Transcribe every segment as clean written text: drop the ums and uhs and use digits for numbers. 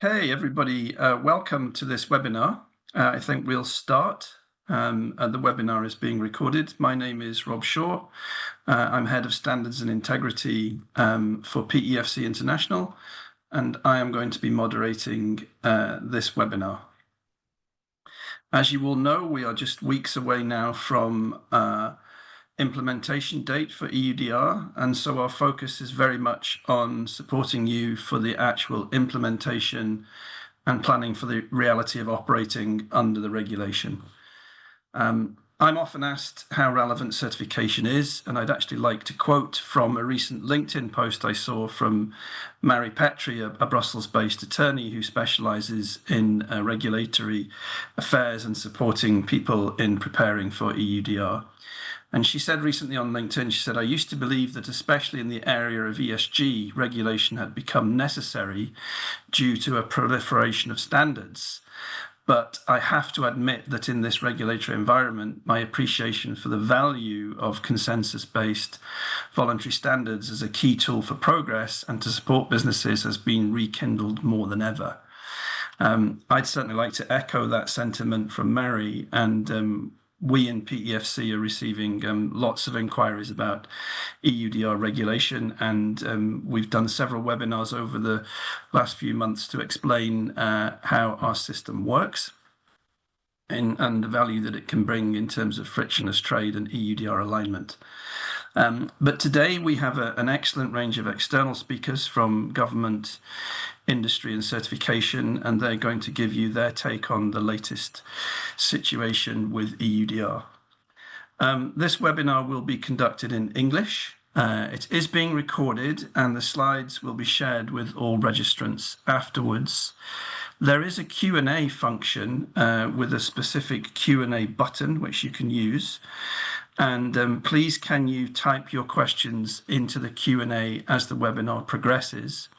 Hey, everybody. Welcome to this webinar. I think we'll start. The webinar is being recorded. My name is Rob Shaw. I'm Head of Standards and Integrity for PEFC International, and I am going to be moderating this webinar. As you all know, we are just weeks away now from implementation date for EUDR, and so our focus is very much on supporting you for the actual implementation and planning for the reality of operating under the regulation. I'm often asked how relevant certification is, and I'd actually like to quote from a recent LinkedIn post I saw from Mary Petrie, a Brussels-based attorney who specializes in regulatory affairs and supporting people in preparing for EUDR. And she said recently on LinkedIn, she said, "I used to believe that especially in the area of ESG, regulation had become necessary due to a proliferation of standards. But I have to admit that in this regulatory environment, my appreciation for the value of consensus-based voluntary standards as a key tool for progress and to support businesses has been rekindled more than ever." I'd certainly like to echo that sentiment from Mary, and we in PEFC are receiving lots of inquiries about EUDR regulation, and we've done several webinars over the last few months to explain how our system works and the value that it can bring in terms of frictionless trade and EUDR alignment. But today we have an excellent range of external speakers from government, industry and certification, and they're going to give you their take on the latest situation with EUDR. This webinar will be conducted in English. It is being recorded and the slides will be shared with all registrants afterwards. There is a Q&A function with a specific Q&A button which you can use. And please can you type your questions into the Q&A as the webinar progresses.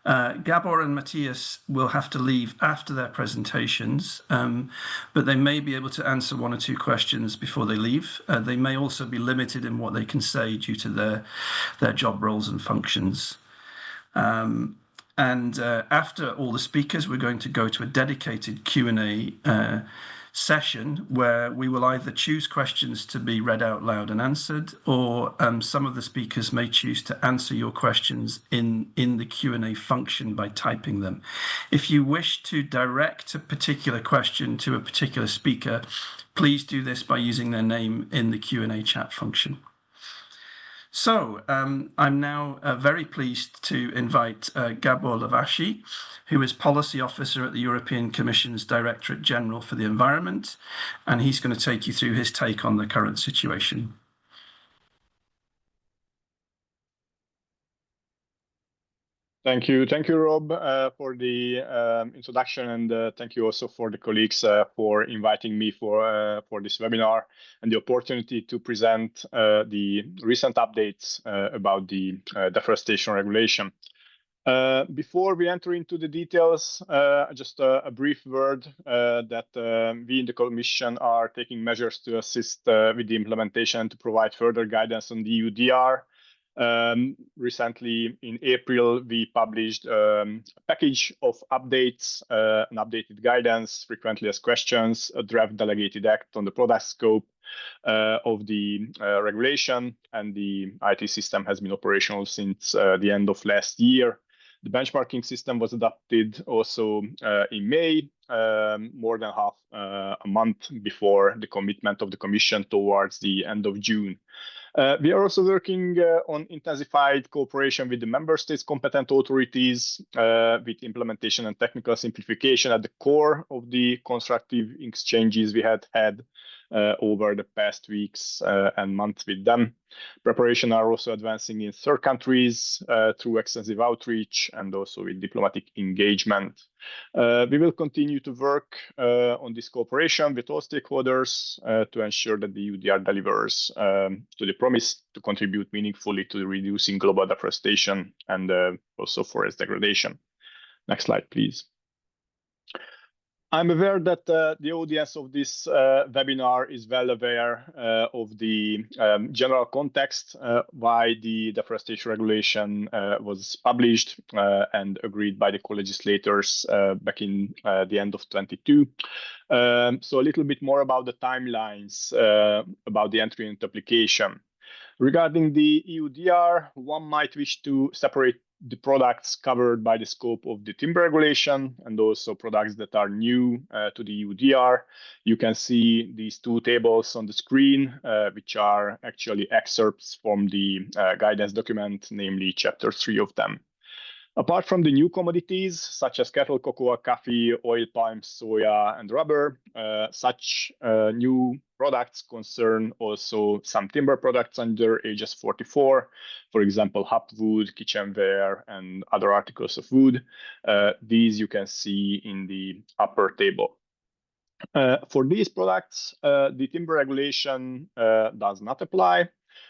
Gabor and Matthias will have to leave after their presentations, but they may be able to answer one or two questions before they leave. They may also be limited in what they can say due to their job roles and functions. After all the speakers, we're going to go to a dedicated Q&A session where we will either choose questions to be read out loud and answered, or some of the speakers may choose to answer your questions in the Q&A function by typing them. If you wish to direct a particular question to a particular speaker, please do this by using their name in the Q&A chat function. So I'm now very pleased to invite Gabor Lavashi, who is Policy Officer at the European Commission's Directorate General for the Environment, and he's going to take you through his take on the current situation. Thank you, Rob, for the introduction, and thank you also for the colleagues for inviting me for this webinar and the opportunity to present the recent updates about the Deforestation Regulation. Before we enter into the details, just a brief word that we in the Commission are taking measures to assist with the implementation and to provide further guidance on the EUDR. Recently, in April, we published a package of updates, an updated guidance, frequently asked questions, a draft delegated act on the product scope of the regulation, and the IT system has been operational since the end of last year. The benchmarking system was adopted also in May, more than half a month before the commitment of the Commission towards the end of June. We are also working on intensified cooperation with the member states' competent authorities, with implementation and technical simplification at the core of the constructive exchanges we had over the past weeks and months with them. Preparation are also advancing in third countries through extensive outreach and also with diplomatic engagement. We will continue to work on this cooperation with all stakeholders to ensure that the EUDR delivers to the promise to contribute meaningfully to reducing global deforestation and also forest degradation. Next slide, please. I'm aware that the audience of this webinar is well aware of the general context why the Deforestation Regulation was published and agreed by the co-legislators back in the end of 22. So a little bit more about the timelines about the entry into application. Regarding the EUDR, one might wish to separate the products covered by the scope of the timber regulation and also products that are new to the EUDR. You can see these two tables on the screen, which are actually excerpts from the guidance document, namely chapter 3 of them. Apart from the new commodities, such as cattle, cocoa, coffee, oil palm, soya, and rubber, such new products concern also some timber products under ages 44, for example, hopwood, kitchenware, and other articles of wood. These you can see in the upper table. For these products, the timber regulation does not apply.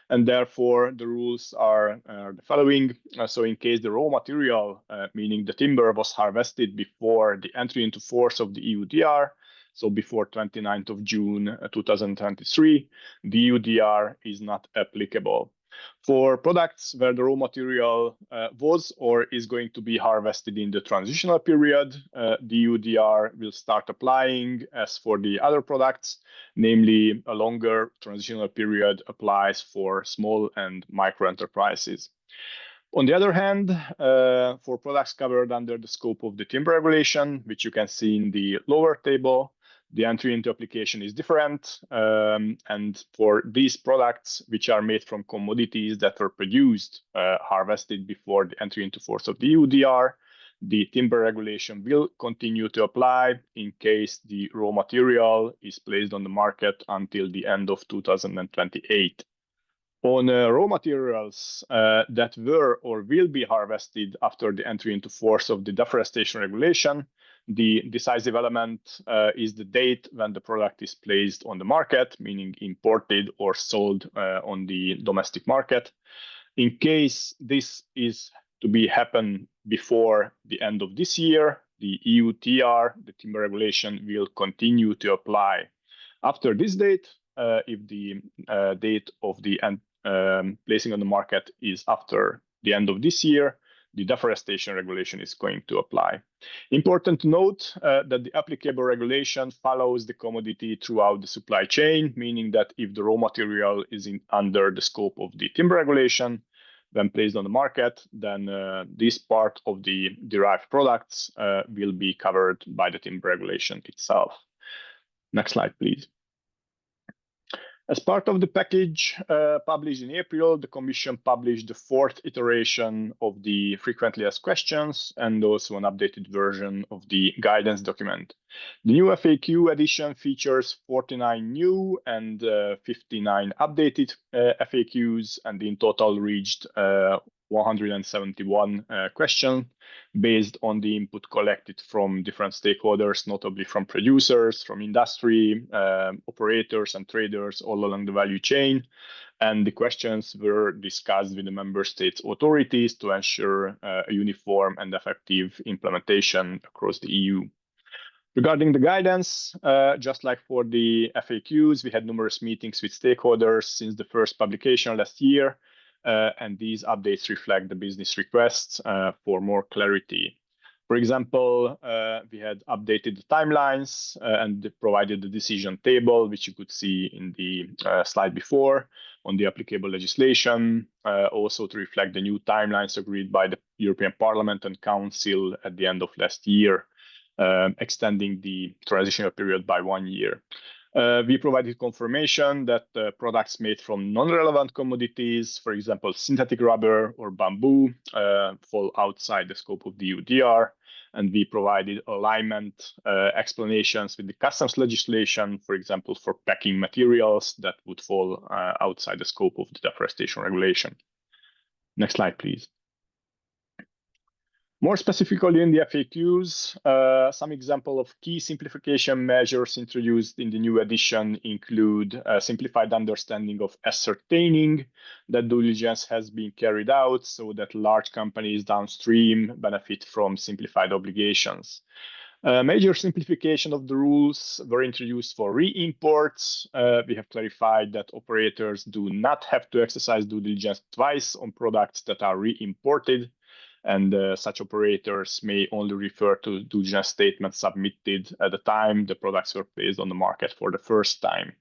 And therefore, the rules are the following. So in case the raw material, meaning the timber, was harvested before the entry into force of the EUDR, so before 29th of June 2023, the EUDR is not applicable. For products where the raw material was or is going to be harvested in the transitional period, the EUDR will start applying. As for the other products, namely a longer transitional period applies for small and micro enterprises. On the other hand, for products covered under the scope of the timber regulation, which you can see in the lower table, the entry into application is different. And for these products, which are made from commodities that were produced, harvested before the entry into force of the EUDR, the timber regulation will continue to apply in case the raw material is placed on the market until the end of 2028. On raw materials that were or will be harvested after the entry into force of the Deforestation Regulation, the decisive element is the date when the product is placed on the market, meaning imported or sold on the domestic market. In case this is to be happen before the end of this year, the EUDR, the timber regulation, will continue to apply. After this date, if the date of the placing on the market is after the end of this year, the deforestation regulation is going to apply. Important to note that the applicable regulation follows the commodity throughout the supply chain, meaning that if the raw material is under the scope of the timber regulation, when placed on the market, then this part of the derived products will be covered by the timber regulation itself. Next slide, please. As part of the package published in April, the Commission published the 4th iteration of the frequently asked questions and also an updated version of the guidance document. The new FAQ edition features 49 new and 59 updated FAQs, and in total reached 171 questions based on the input collected from different stakeholders, notably from producers, from industry, operators and traders all along the value chain. And the questions were discussed with the member states' authorities to ensure a uniform and effective implementation across the EU. Regarding the guidance, just like for the FAQs, we had numerous meetings with stakeholders since the first publication last year. And these updates reflect the business requests for more clarity. For example, we had updated the timelines and provided the decision table, which you could see in the slide before, on the applicable legislation, also to reflect the new timelines agreed by the European Parliament and Council at the end of last year, extending the transitional period by 1 year. We provided confirmation that products made from non-relevant commodities, for example, synthetic rubber or bamboo, fall outside the scope of the EUDR. And we provided alignment explanations with the customs legislation, for example, for packing materials that would fall outside the scope of the Deforestation Regulation. Next slide, please. More specifically in the FAQs, some example of key simplification measures introduced in the new edition include a simplified understanding of ascertaining that due diligence has been carried out so that large companies downstream benefit from simplified obligations. Major simplification of the rules were introduced for re-imports. We have clarified that operators do not have to exercise due diligence twice on products that are re-imported, and such operators may only refer to due diligence statements submitted at the time the products were placed on the market for the first time.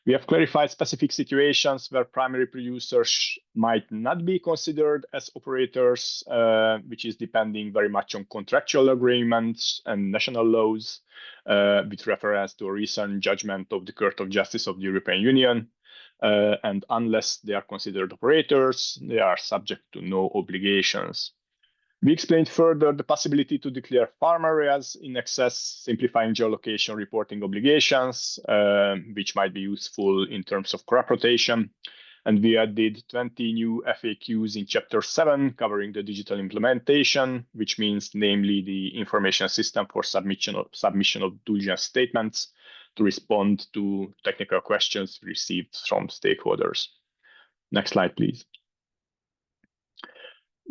We have clarified specific situations where primary producers might not be considered as operators, which is depending very much on contractual agreements and national laws, with reference to a recent judgment of the Court of Justice of the European Union. And unless they are considered operators, they are subject to no obligations. We explained further the possibility to declare farm areas in excess, simplifying geolocation reporting obligations, which might be useful in terms of crop rotation. And we added 20 new FAQs in Chapter 7, covering the digital implementation, which means namely the information system for submission of due diligence statements to respond to technical questions received from stakeholders. Next slide, please.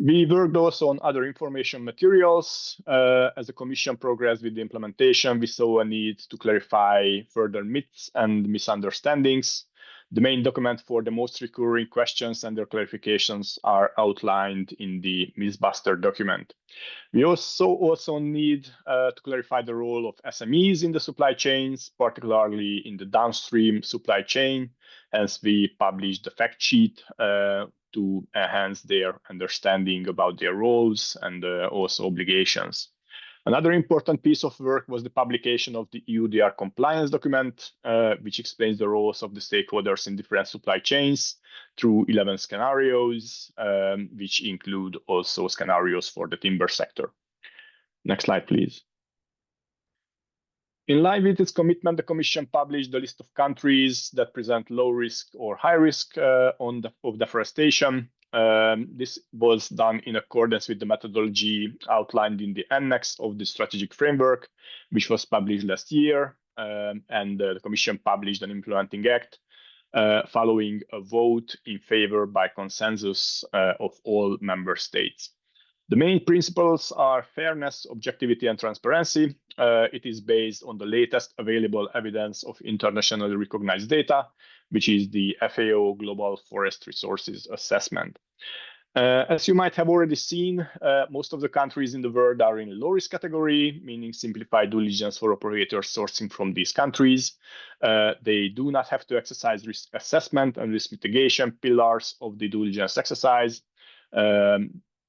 We worked also on other information materials. As the Commission progressed with the implementation, we saw a need to clarify further myths and misunderstandings. The main document for the most recurring questions and their clarifications are outlined in the Mythbuster document. We also need to clarify the role of SMEs in the supply chains, particularly in the downstream supply chain. Hence, we published the fact sheet to enhance their understanding about their roles and also obligations. Another important piece of work was the publication of the EUDR compliance document, which explains the roles of the stakeholders in different supply chains through 11 scenarios, which include also scenarios for the timber sector. Next slide, please. In line with its commitment, the Commission published a list of countries that present low risk or high risk of deforestation. This was done in accordance with the methodology outlined in the annex of the strategic framework, which was published last year. And the Commission published an implementing act following a vote in favor by consensus of all member states. The main principles are fairness, objectivity, and transparency. It is based on the latest available evidence of internationally recognized data, which is the FAO Global Forest Resources Assessment. As you might have already seen, most of the countries in the world are in low risk category, meaning simplified due diligence for operators sourcing from these countries. They do not have to exercise risk assessment and risk mitigation pillars of the due diligence exercise.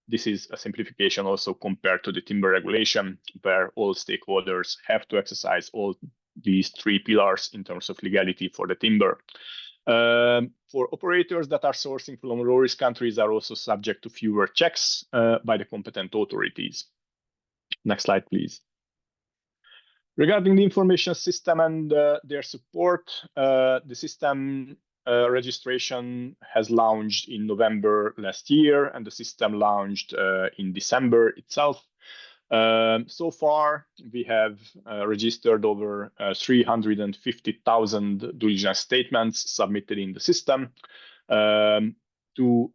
This is a simplification also compared to the timber regulation, where all stakeholders have to exercise all these three pillars in terms of legality for the timber. For operators that are sourcing from low-risk countries are also subject to fewer checks by the competent authorities. Next slide, please. Regarding the information system and their support, the system registration has launched in November last year, and the system launched in December itself. So far, we have registered over 350,000 due diligence statements submitted in the system. To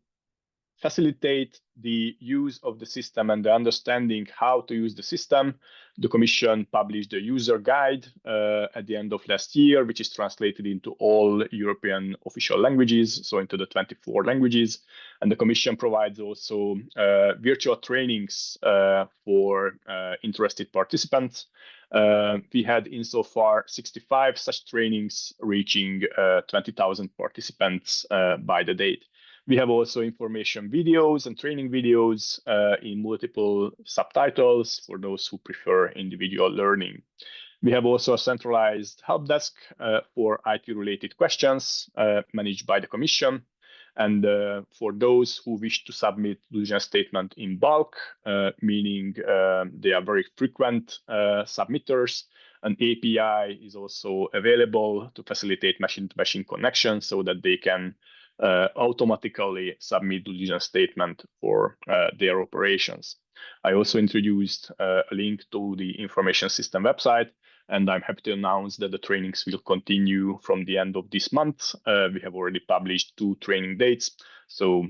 facilitate the use of the system and the understanding how to use the system, the Commission published a user guide at the end of last year, which is translated into all European official languages, so into the 24 languages. And the Commission provides also virtual trainings for interested participants. We had insofar 65 such trainings, reaching 20,000 participants by the date. We have also information videos and training videos in multiple subtitles for those who prefer individual learning. We have also a centralized help desk for IT-related questions managed by the Commission. And for those who wish to submit due diligence statement in bulk, meaning they are very frequent submitters, an API is also available to facilitate machine-to-machine connection so that they can automatically submit due diligence statement for their operations. I also introduced a link to the information system website, and I'm happy to announce that the trainings will continue from the end of this month. We have already published 2 training dates, so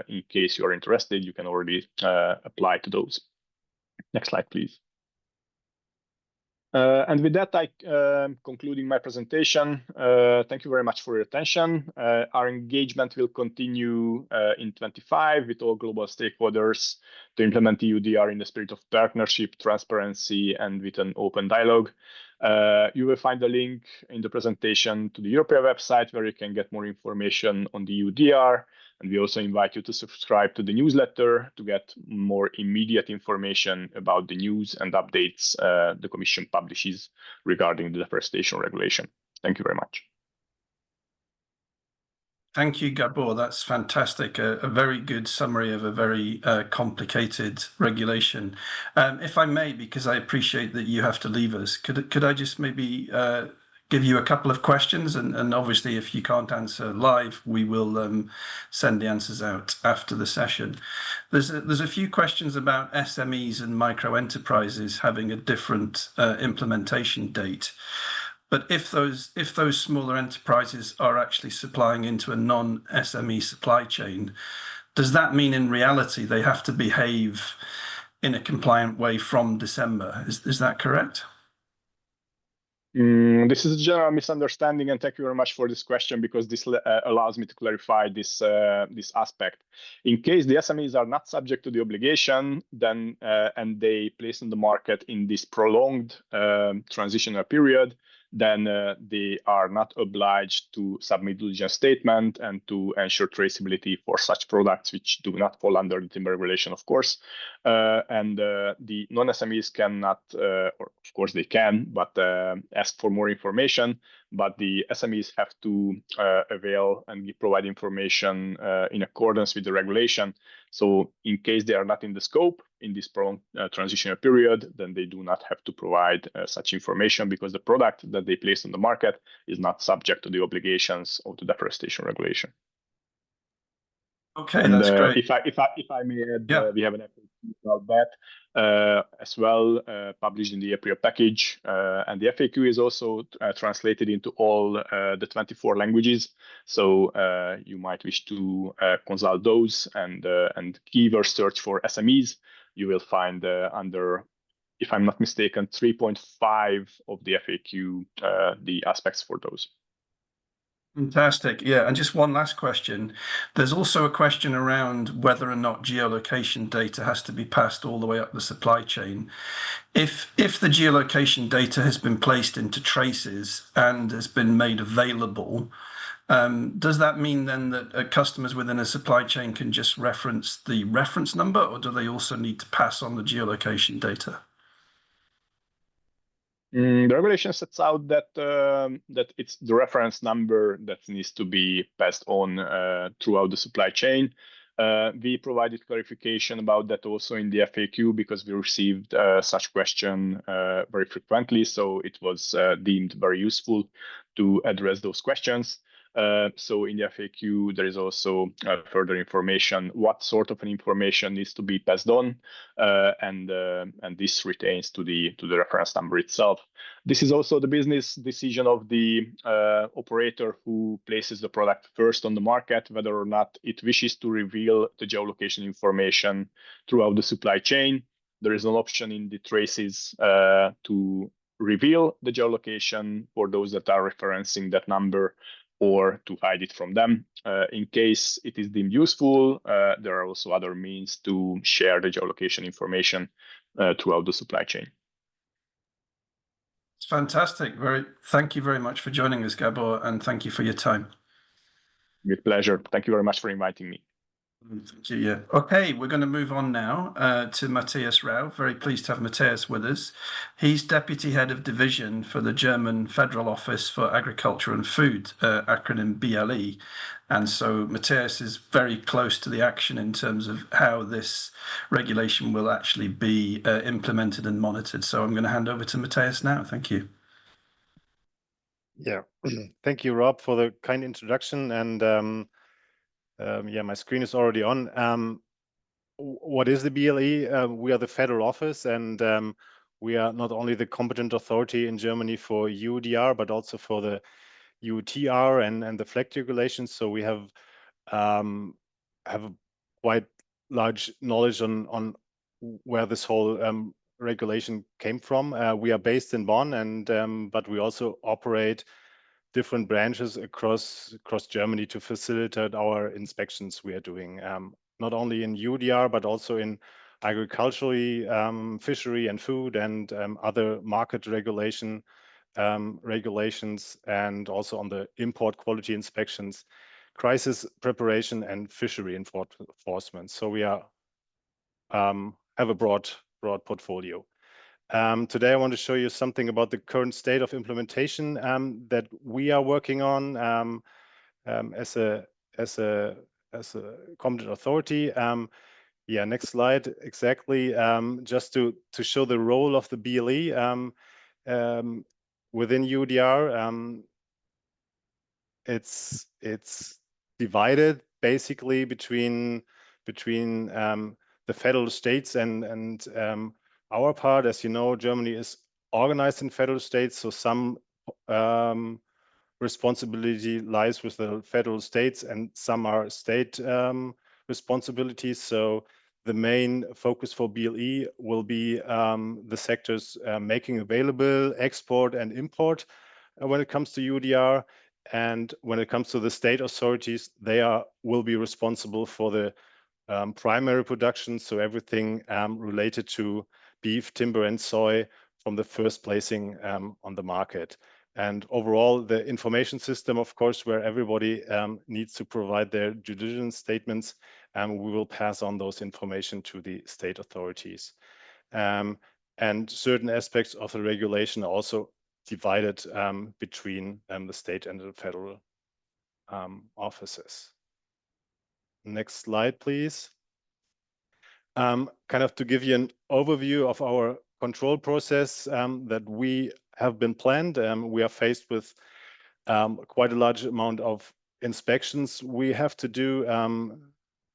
in case you are interested, you can already apply to those. Next slide, please. And with that, I concluding my presentation. Thank you very much for your attention. Our engagement will continue in 25 with all global stakeholders to implement EUDR in the spirit of partnership, transparency, and with an open dialogue. You will find a link in the presentation to the European website where you can get more information on the EUDR. And we also invite you to subscribe to the newsletter to get more immediate information about the news and updates the Commission publishes regarding the Deforestation Regulation. Thank you very much. Thank you, Gabor. That's fantastic. A very good summary of a very complicated regulation. If I may, because I appreciate that you have to leave us, could I just maybe give you a couple of questions, and obviously if you can't answer live, we will send the answers out after the session. There's a few questions about SMEs and micro enterprises having a different implementation date. But if those smaller enterprises are actually supplying into a non-SME supply chain, does that mean in reality they have to behave in a compliant way from December? Is that correct? This is a general misunderstanding, and thank you very much for this question, because this allows me to clarify this aspect. In case the SMEs are not subject to the obligation, then and they place on the market in this prolonged transitional period, then they are not obliged to submit diligence statement and to ensure traceability for such products which do not fall under the timber regulation, of course. And the non-SMEs cannot, or of course they can, but ask for more information. But the SMEs have to avail and provide information in accordance with the regulation. So in case they are not in the scope in this prolonged transitional period, then they do not have to provide such information, because the product that they place on the market is not subject to the obligations of the Deforestation Regulation. Okay, and that's great. If I may add, yeah. We have an FAQ about that as well, published in the April package, and the FAQ is also translated into all the 24 languages. So you might wish to consult those, and keyword search for SMEs. You will find under, if I'm not mistaken, 3.5 of the FAQ, the aspects for those. Fantastic. Yeah, and just one last question. There's also a question around whether or not geolocation data has to be passed all the way up the supply chain. If the geolocation data has been placed into traces and has been made available, does that mean then that customers within a supply chain can just reference the reference number, or do they also need to pass on the geolocation data? The regulation sets out that that it's the reference number that needs to be passed on throughout the supply chain. We provided clarification about that also in the FAQ, because we received such question very frequently. So it was deemed very useful to address those questions. So in the FAQ, there is also further information, what sort of an information needs to be passed on, and this retains to the reference number itself. This is also the business decision of the operator who places the product first on the market, whether or not it wishes to reveal the geolocation information throughout the supply chain. There is an option in the traces to reveal the geolocation for those that are referencing that number, or to hide it from them. In case it is deemed useful, there are also other means to share the geolocation information throughout the supply chain. It's fantastic. Thank you very much for joining us, Gabor, and thank you for your time. With pleasure. Thank you very much for inviting me. Thank you. Yeah. Okay, we're going to move on now to Matthias Rau. Very pleased to have Matthias with us. He's Deputy Head of Division for the German Federal Office for Agriculture and Food, acronym BLE. And so Matthias is very close to the action in terms of how this regulation will actually be implemented and monitored. So I'm going to hand over to Matthias now. Thank you. Yeah, thank you, Rob, for the kind introduction. And yeah, my screen is already on. What is the BLE? We are the federal office, and we are not only the competent authority in Germany for EUDR, but also for the EUDR and the FLEGT regulations. So we have a quite large knowledge on where this whole regulation came from. We are based in Bonn, and but we also operate different branches across Germany to facilitate our inspections we are doing, not only in EUDR but also in agriculture, fishery and food, and other market regulations, and also on the import quality inspections, crisis preparation, and fishery enforcement. So we are have a broad portfolio. Today I want to show you something about the current state of implementation that we are working on as a competent authority. Yeah, next slide. Exactly. Just to show the role of the BLE within EUDR. It's divided basically between the federal states and our part. As you know, Germany is organized in federal states, so some responsibility lies with the federal states and some are state responsibilities. So the main focus for BLE will be the sectors making available, export and import when it comes to EUDR. And when it comes to the state authorities, they will be responsible for the primary production, so everything related to beef, timber, and soy from the first placing on the market. And overall, the information system, of course, where everybody needs to provide their due diligence statements, we will pass on those information to the state authorities. And certain aspects of the regulation are also divided between the state and the federal offices. Next slide, please. Kind of to give you an overview of our control process that we have been planned. We are faced with quite a large amount of inspections we have to do.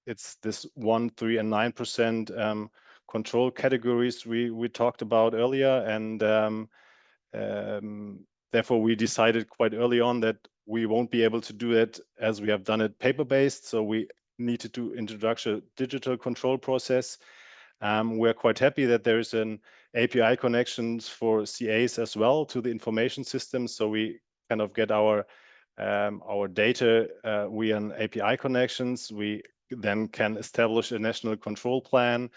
It's this 1%, 3%, and 9% control categories we talked about earlier, and therefore we decided quite early on that we won't be able to do it as we have done it paper-based. So we needed to introduce a digital control process. We're quite happy that there is an API connections for CAs as well to the information system. So we kind of get our data via an API connections. We then can establish a national control plan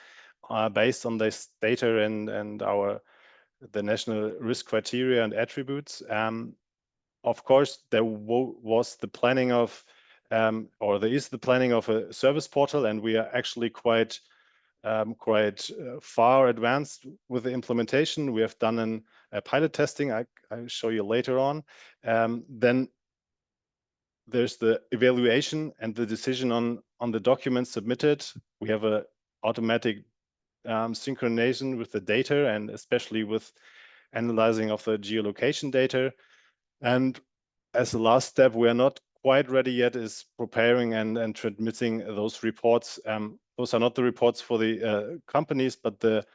based on this data and the national risk criteria and attributes. Of course, there was the planning of, or there is the planning of a service portal, and we are actually quite far advanced with the implementation. We have done a pilot testing. I'll show you later on. Then there's the evaluation and the decision on the documents submitted. We have a automatic synchronization with the data, and especially with analyzing of the geolocation data. And as a last step, we are not quite ready yet, is preparing and transmitting those reports. Those are not the reports for the companies, but the,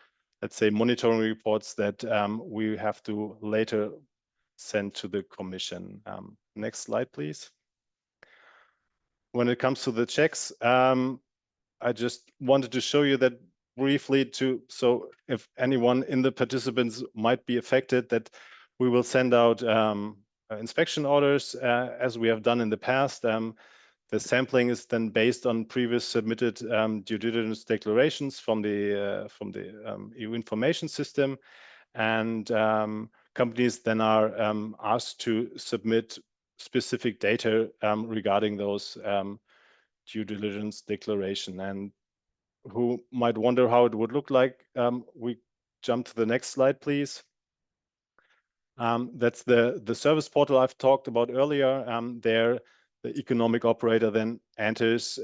let's say, monitoring reports that we have to later send to the Commission. Next slide, please. When it comes to the checks, I just wanted to show you that briefly so if anyone in the participants might be affected, that we will send out inspection orders as we have done in the past. The sampling is then based on previous submitted due diligence declarations from the EU information system, and companies then are asked to submit specific data regarding those due diligence declaration. And who might wonder how it would look like, we jump to the next slide, please. That's the service portal I've talked about earlier. There, the economic operator then enters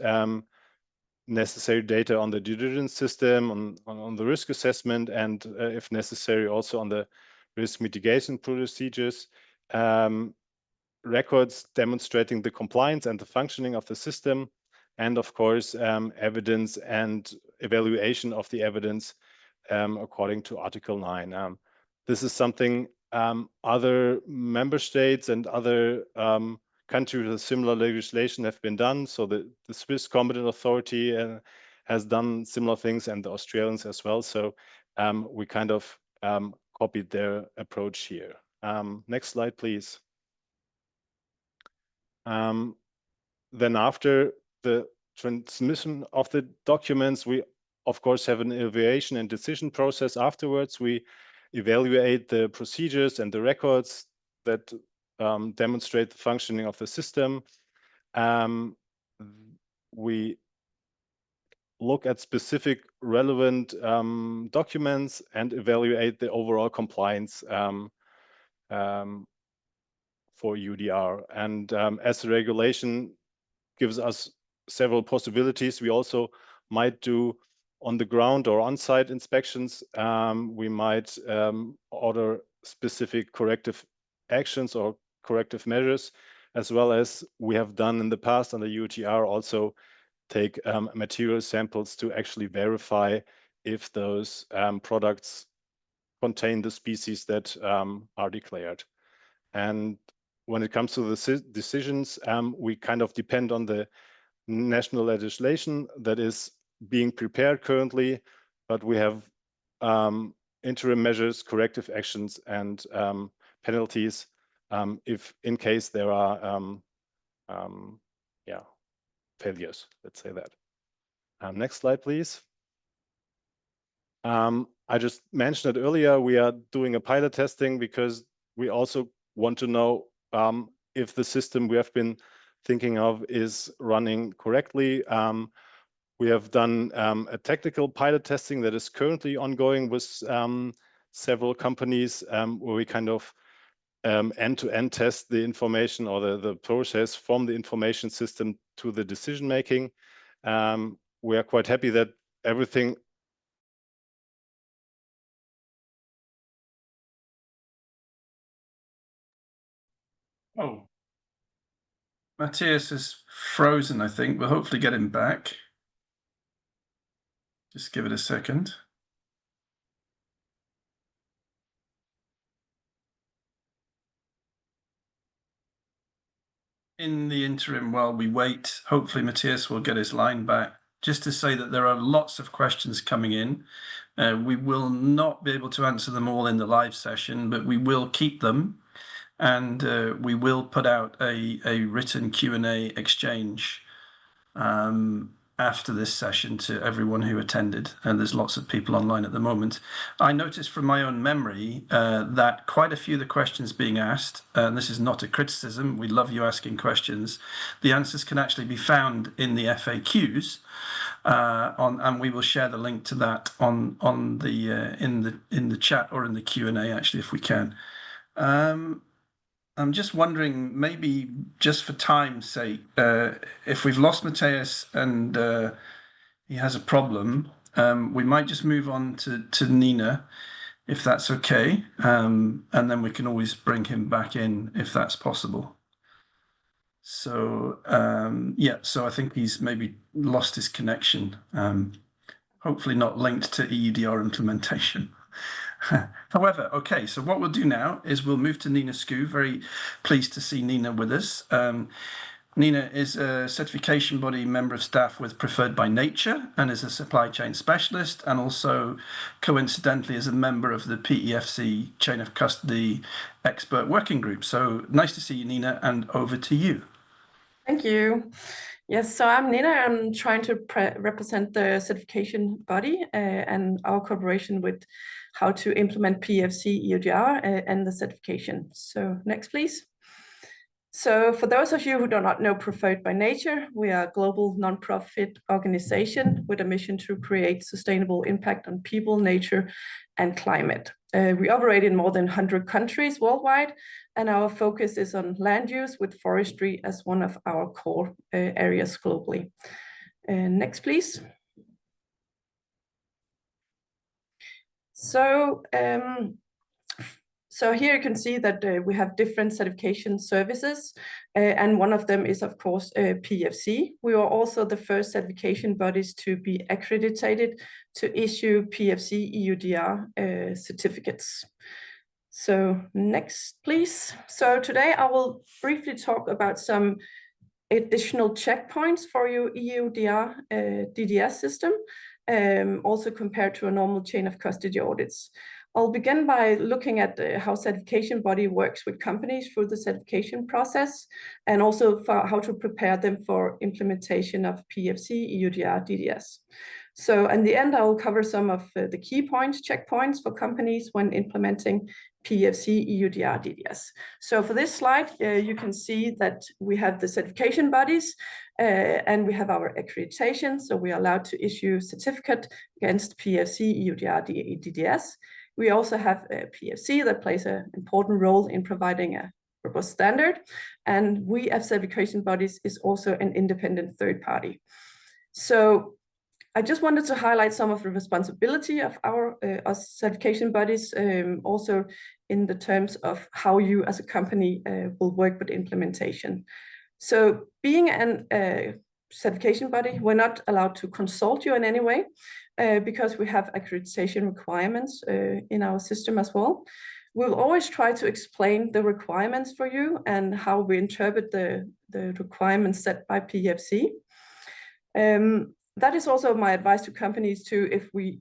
necessary data on the due diligence system, on the risk assessment, and if necessary, also on the risk mitigation procedures. Records demonstrating the compliance and the functioning of the system, and of course, evidence and evaluation of the evidence according to Article 9. This is something other member states and other countries with similar legislation have been done. So the Swiss Competent Authority has done similar things, and the Australians as well. So we kind of copied their approach here. Next slide, please. Then after the transmission of the documents, we of course have an evaluation and decision process afterwards. We evaluate the procedures and the records that demonstrate the functioning of the system. We look at specific relevant documents and evaluate the overall compliance for EUDR. And as the regulation gives us several possibilities, we also might do on the ground or on-site inspections. We might order specific corrective actions or corrective measures, as well as we have done in the past under EUDR, also take material samples to actually verify if those products contain the species that are declared. And when it comes to the decisions, we kind of depend on the national legislation that is being prepared currently, but we have interim measures, corrective actions, and penalties if in case there are failures, let's say that. Next slide, please. I just mentioned it earlier, we are doing a pilot testing because we also want to know if the system we have been thinking of is running correctly. We have done a technical pilot testing that is currently ongoing with several companies where we kind of end-to-end test the information or the process from the information system to the decision making. We are quite happy that everything Oh, Matthias is frozen, I think. We'll hopefully get him back. Just give it a second. In the interim, while we wait, hopefully Matthias will get his line back. Just to say that there are lots of questions coming in. We will not be able to answer them all in the live session, but we will keep them. And we will put out a written Q&A exchange after this session to everyone who attended, and there's lots of people online at the moment. I noticed from my own memory that quite a few of the questions being asked, and this is not a criticism, we love you asking questions, the answers can actually be found in the FAQs, and we will share the link to that on the in the chat or in the Q&A actually if we can. I'm just wondering, maybe just for time's sake, if we've lost Matthias and he has a problem, we might just move on to Nina, if that's okay, and then we can always bring him back in if that's possible. So, yeah, so I think he's maybe lost his connection, hopefully not linked to EUDR implementation. However, okay, so what we'll do now is we'll move to Nina Skoo. Very pleased to see Nina with us. Nina is a certification body member of staff with Preferred by Nature and is a supply chain specialist, and also coincidentally is a member of the PEFC Chain of Custody Expert Working Group. So nice to see you, Nina, and over to you. Thank you. Yes, so I'm Nina. I'm trying to represent the certification body and our cooperation with how to implement PEFC EUDR and the certification. So next, please. So for those of you who do not know Preferred by Nature, we are a global nonprofit organization with a mission to create sustainable impact on people, nature, and climate. We operate in more than 100 countries worldwide, and our focus is on land use with forestry as one of our core areas globally. Next, please. So here you can see that we have different certification services, and one of them is, of course, PEFC. We are also the first certification bodies to be accredited to issue PEFC EUDR certificates. So next, please. So today I will briefly talk about some additional checkpoints for your EUDR DDS system, also compared to a normal chain of custody audits. I'll begin by looking at how certification body works with companies through the certification process, and also for how to prepare them for implementation of PEFC EUDR DDS. So in the end, I will cover some of the key points, checkpoints for companies when implementing PEFC EUDR DDS. So for this slide, you can see that we have the certification bodies and we have our accreditation. So we are allowed to issue certificate against PEFC EUDR DDS. We also have a PEFC that plays an important role in providing a robust standard. And we as certification bodies is also an independent third party. So I just wanted to highlight some of the responsibility of our certification bodies, also in the terms of how you as a company will work with implementation. So being a certification body, we're not allowed to consult you in any way because we have accreditation requirements in our system as well. We'll always try to explain the requirements for you and how we interpret the requirements set by PEFC. That is also my advice to companies too. If we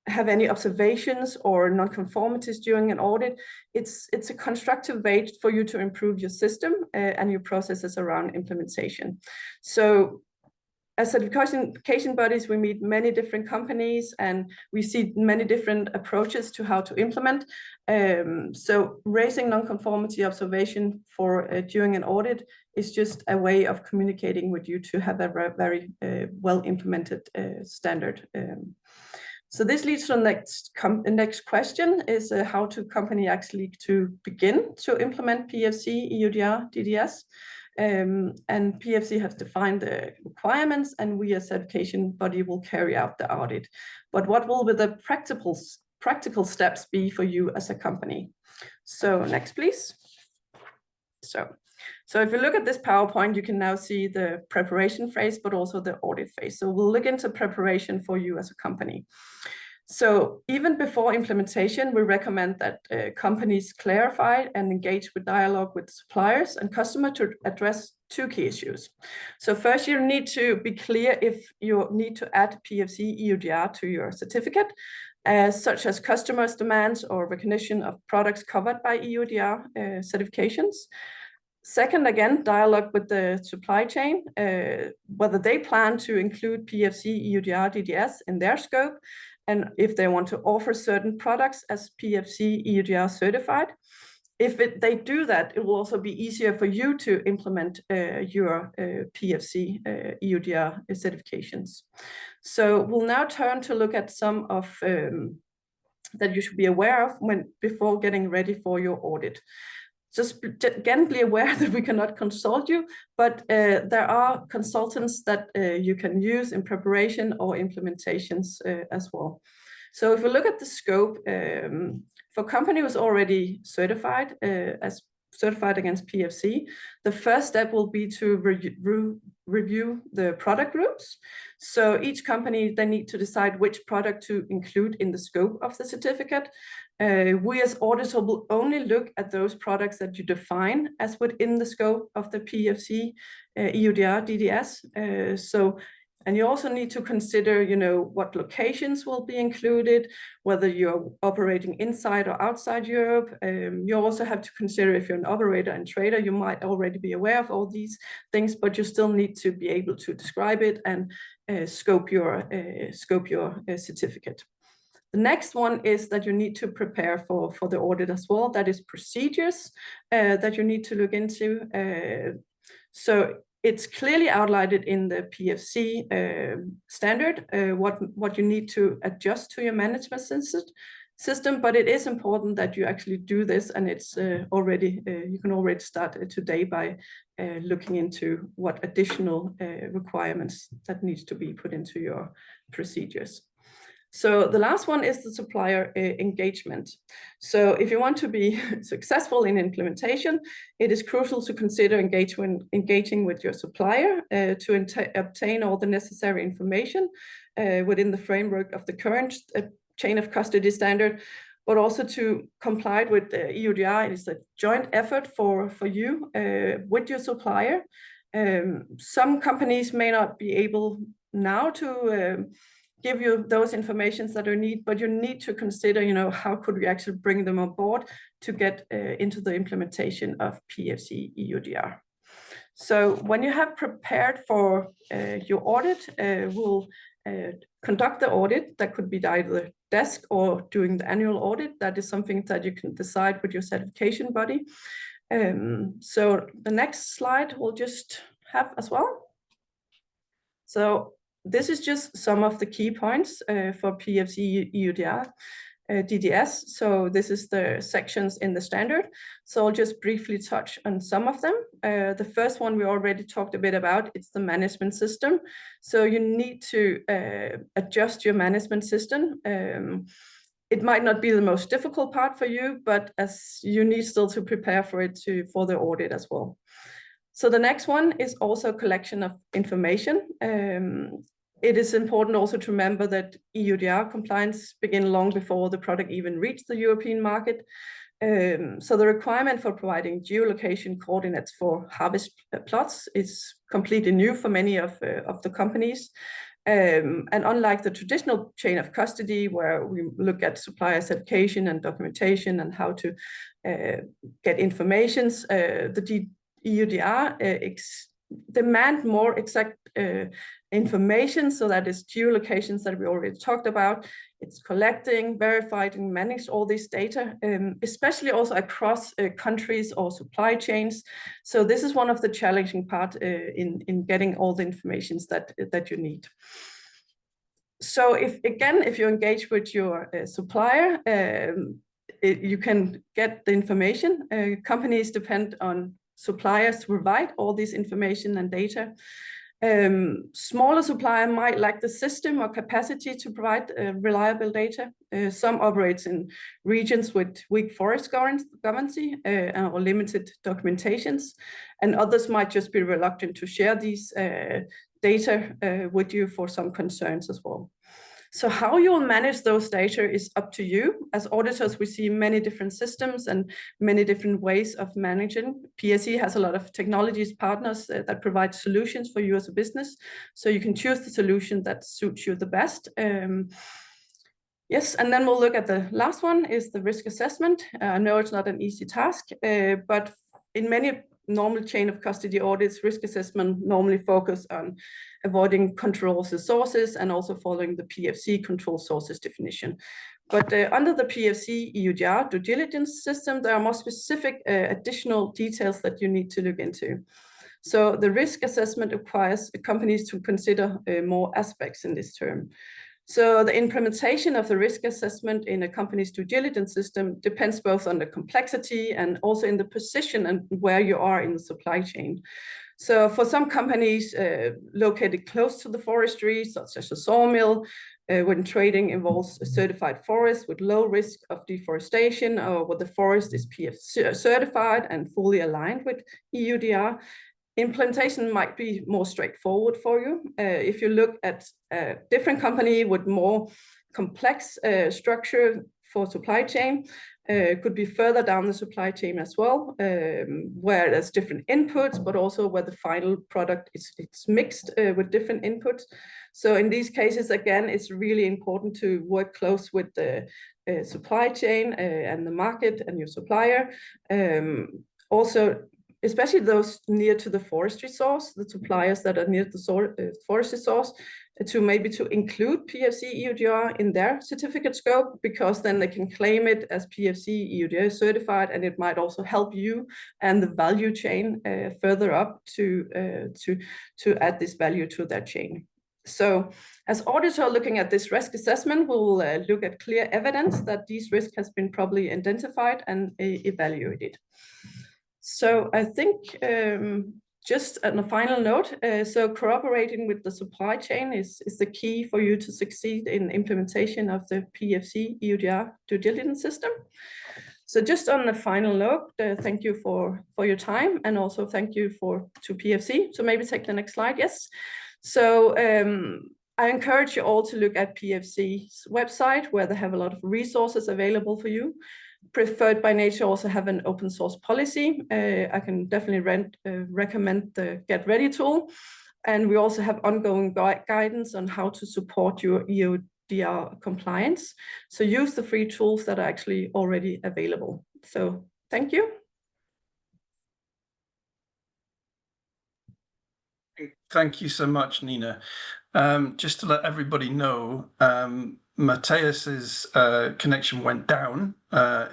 have any observations or non-conformities during an audit, it's a constructive way for you to improve your system and your processes around implementation. So as certification bodies, we meet many different companies and we see many different approaches to how to implement. So raising non-conformity observation for during an audit is just a way of communicating with you to have a very well implemented standard. So this leads to the next question is how to company actually to begin to implement PEFC EUDR DDS. And PEFC has defined the requirements and we as certification body will carry out the audit. But what will be the practical steps be for you as a company? So next, please. So if you look at this PowerPoint, you can now see the preparation phase, but also the audit phase. So we'll look into preparation for you as a company. So even before implementation, we recommend that companies clarify and engage with dialogue with suppliers and customers to address two key issues. So first, you need to be clear if you need to add PEFC EUDR to your certificate, such as customers' demands or recognition of products covered by EUDR certifications. Second, again, dialogue with the supply chain, whether they plan to include PEFC EUDR DDS in their scope, and if they want to offer certain products as PEFC EUDR certified. If they do that, it will also be easier for you to implement your PEFC EUDR certifications. So we'll now turn to look at some of that you should be aware of before getting ready for your audit. Just again, be aware that we cannot consult you, but there are consultants that you can use in preparation or implementations as well. So if we look at the scope, for company who's already certified as certified against PEFC, the first step will be to review the product groups. So each company, they need to decide which product to include in the scope of the certificate. We as auditors will only look at those products that you define as within the scope of the PEFC EUDR DDS. And you also need to consider, what locations will be included, whether you're operating inside or outside Europe. You also have to consider if you're an operator and trader, you might already be aware of all these things, but you still need to be able to describe it and scope your certificate. The next one is that you need to prepare for the audit as well. That is procedures that you need to look into. So it's clearly outlined in the PEFC standard, what you need to adjust to your management system, but it is important that you actually do this, and it's already, you can already start today by looking into what additional requirements that needs to be put into your procedures. So the last one is the supplier engagement. So if you want to be successful in implementation, it is crucial to consider engaging with your supplier to obtain all the necessary information within the framework of the current chain of custody standard, but also to comply with the EUDR. It is a joint effort for you with your supplier. Some companies may not be able now to give you those informations that you need, but you need to consider, you know, how could we actually bring them on board to get into the implementation of PEFC EUDR. So when you have prepared for your audit, we'll conduct the audit. That could be either desk or during the annual audit. That is something that you can decide with your certification body. So the next slide we'll just have as well. So this is just some of the key points for PEFC EUDR DDS. So this is the sections in the standard. So I'll just briefly touch on some of them. The first one we already talked a bit about, it's the management system. So you need to adjust your management system. It might not be the most difficult part for you, but as you need still to prepare for it for the audit as well. So the next one is also collection of information. It is important also to remember that EUDR compliance begin long before the product even reached the European market. So the requirement for providing geolocation coordinates for harvest plots is completely new for many of the companies. And unlike the traditional chain of custody, where we look at supplier certification and documentation and how to get informations, the EUDR demand more exact information. So that is geolocations that we already talked about. It's collecting, verifying, manage all this data, especially also across countries or supply chains. So this is one of the challenging part in getting all the informations that you need. So if you engage with your supplier, you can get the information. Companies depend on suppliers to provide all this information and data. Smaller supplier might lack the system or capacity to provide reliable data. Some operates in regions with weak forest governance or limited documentations, and others might just be reluctant to share these data with you for some concerns as well. So how you will manage those data is up to you. As auditors, we see many different systems and many different ways of managing. PSE has a lot of technologies partners that provide solutions for you as a business. So you can choose the solution that suits you the best. Yes, and then we'll look at the last one is the risk assessment. I know it's not an easy task, but in many normal chain of custody audits, risk assessment normally focus on avoiding control sources and also following the PEFC control sources definition. But under the PEFC EUDR due diligence system, there are more specific additional details that you need to look into. So the risk assessment requires companies to consider more aspects in this term. So the implementation of the risk assessment in a company's due diligence system depends both on the complexity and also in the position and where you are in the supply chain. So for some companies located close to the forestry, such as a sawmill, when trading involves a certified forest with low risk of deforestation, or where the forest is PEFC certified and fully aligned with EUDR, implementation might be more straightforward for you. If you look at a different company with more complex structure for supply chain, could be further down the supply chain as well, where there's different inputs, but also where the final product is mixed with different inputs. So in these cases, again, it's really important to work close with the supply chain and the market and your supplier. Also, especially those near to the forestry source, the suppliers that are near the forestry source, to include PEFC EUDR in their certificate scope, because then they can claim it as PEFC EUDR certified, and it might also help you and the value chain further up to add this value to that chain. So as auditor looking at this risk assessment, we'll look at clear evidence that these risks has been properly identified and evaluated. So I think just on a final note, so cooperating with the supply chain is the key for you to succeed in implementation of the PEFC EUDR due diligence system. So just on the final note, thank you for your time, and also thank you to PEFC. So maybe take the next slide, yes. So I encourage you all to look at PEFC's website, where they have a lot of resources available for you. Preferred by nature also have an open source policy. I can definitely recommend the Get Ready tool. And we also have ongoing guidance on how to support your EUDR compliance. So use the free tools that are actually already available. So thank you. Thank you so much, Nina. Just to let everybody know, Matthias's connection went down.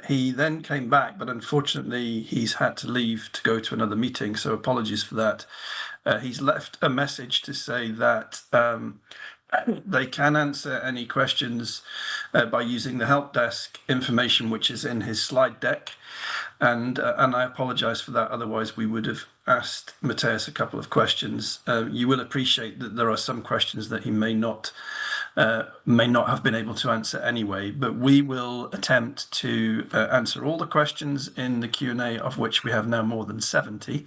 He then came back, but unfortunately he's had to leave to go to another meeting, so apologies for that. He's left a message to say that they can answer any questions by using the help desk information, which is in his slide deck. And I apologize for that. Otherwise, we would have asked Matthias a couple of questions. You will appreciate that there are some questions that he may not have been able to answer anyway, but we will attempt to answer all the questions in the Q&A, of which we have now more than 70.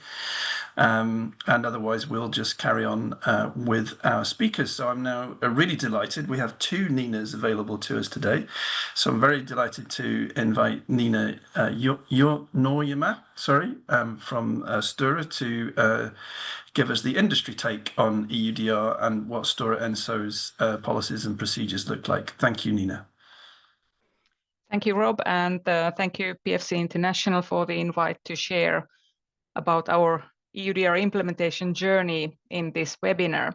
And otherwise, we'll just carry on with our speakers. So I'm now really delighted. We have 2 Ninas available to us today. So I'm very delighted to invite Nina Noyema, from Stura to give us the industry take on EUDR and what Stura Enso's policies and procedures look like. Thank you, Nina. Thank you, Rob, and thank you, PEFC International, for the invite to share about our EUDR implementation journey in this webinar.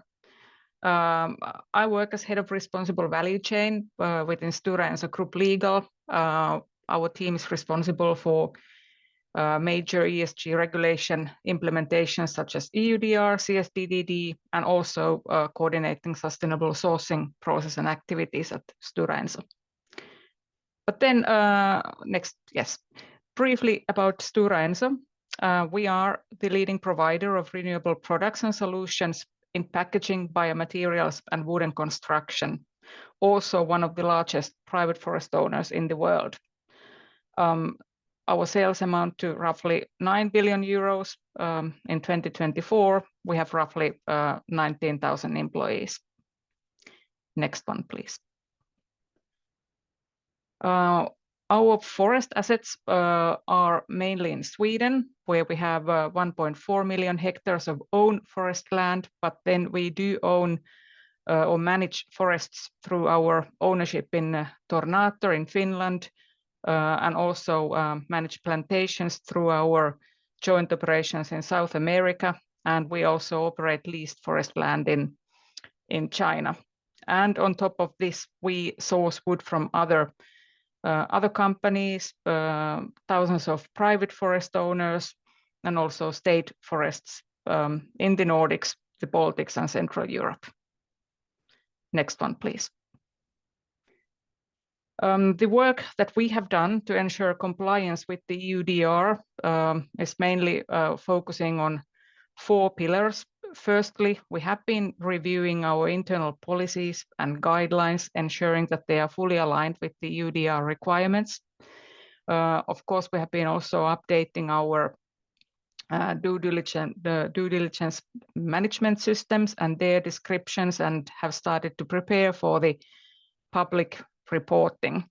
I work as Head of Responsible Value Chain within Stura Enso Group Legal. Our team is responsible for major ESG regulation implementations such as EUDR, CSDDD, and also coordinating sustainable sourcing process and activities at Stura Enso. But then next, yes, briefly about Stura Enso. We are the leading provider of renewable products and solutions in packaging, biomaterials, and wooden construction. Also one of the largest private forest owners in the world. Our sales amount to roughly 9 billion euros. In 2024, we have roughly 19,000 employees. Next one, please. Our forest assets are mainly in Sweden, where we have 1.4 million hectares of own forest land, but then we do own or manage forests through our ownership in Tornator in Finland, and also manage plantations through our joint operations in South America, and we also operate leased forest land in China. And on top of this, we source wood from other companies, thousands of private forest owners, and also state forests in the Nordics, the Baltics, and Central Europe. Next one, please. The work that we have done to ensure compliance with the EUDR is mainly focusing on 4 pillars. Firstly, we have been reviewing our internal policies and guidelines, ensuring that they are fully aligned with the EUDR requirements. Of course, we have been also updating our due diligence management systems and their descriptions, and have started to prepare for the public reporting.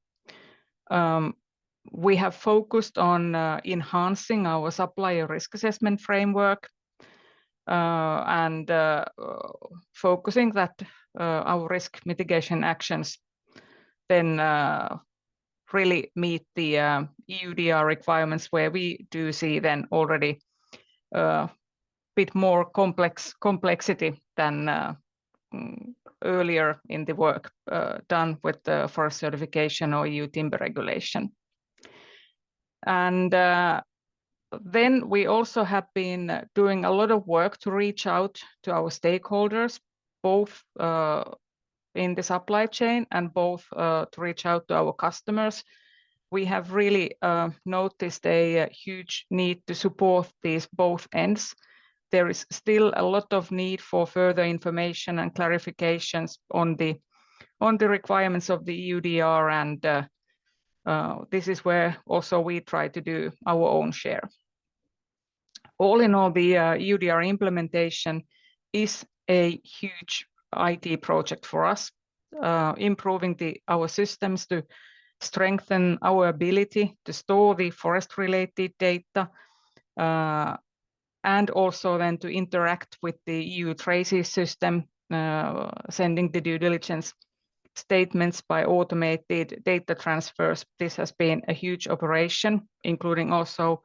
We have focused on enhancing our supplier risk assessment framework, and focusing that our risk mitigation actions then really meet the EUDR requirements, where we do see then already a bit more complexity than earlier in the work done with the forest certification or EU timber regulation. And then we also have been doing a lot of work to reach out to our stakeholders, both in the supply chain and both to reach out to our customers. We have really noticed a huge need to support these both ends. There is still a lot of need for further information and clarifications on the requirements of the EUDR, and this is where also we try to do our own share. All in all, the EUDR implementation is a huge IT project for us, improving our systems to strengthen our ability to store the forest-related data, and also then to interact with the EU traces system, sending the due diligence statements by automated data transfers. This has been a huge operation, including also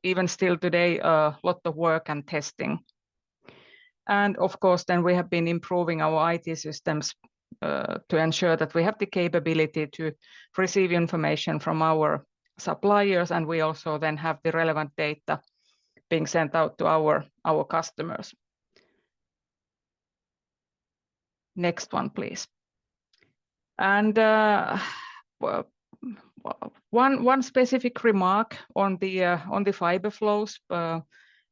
even still today a lot of work and testing. And of course, then we have been improving our IT systems to ensure that we have the capability to receive information from our suppliers, and we also then have the relevant data being sent out to our customers. Next one, please. And one specific remark on the fiber flows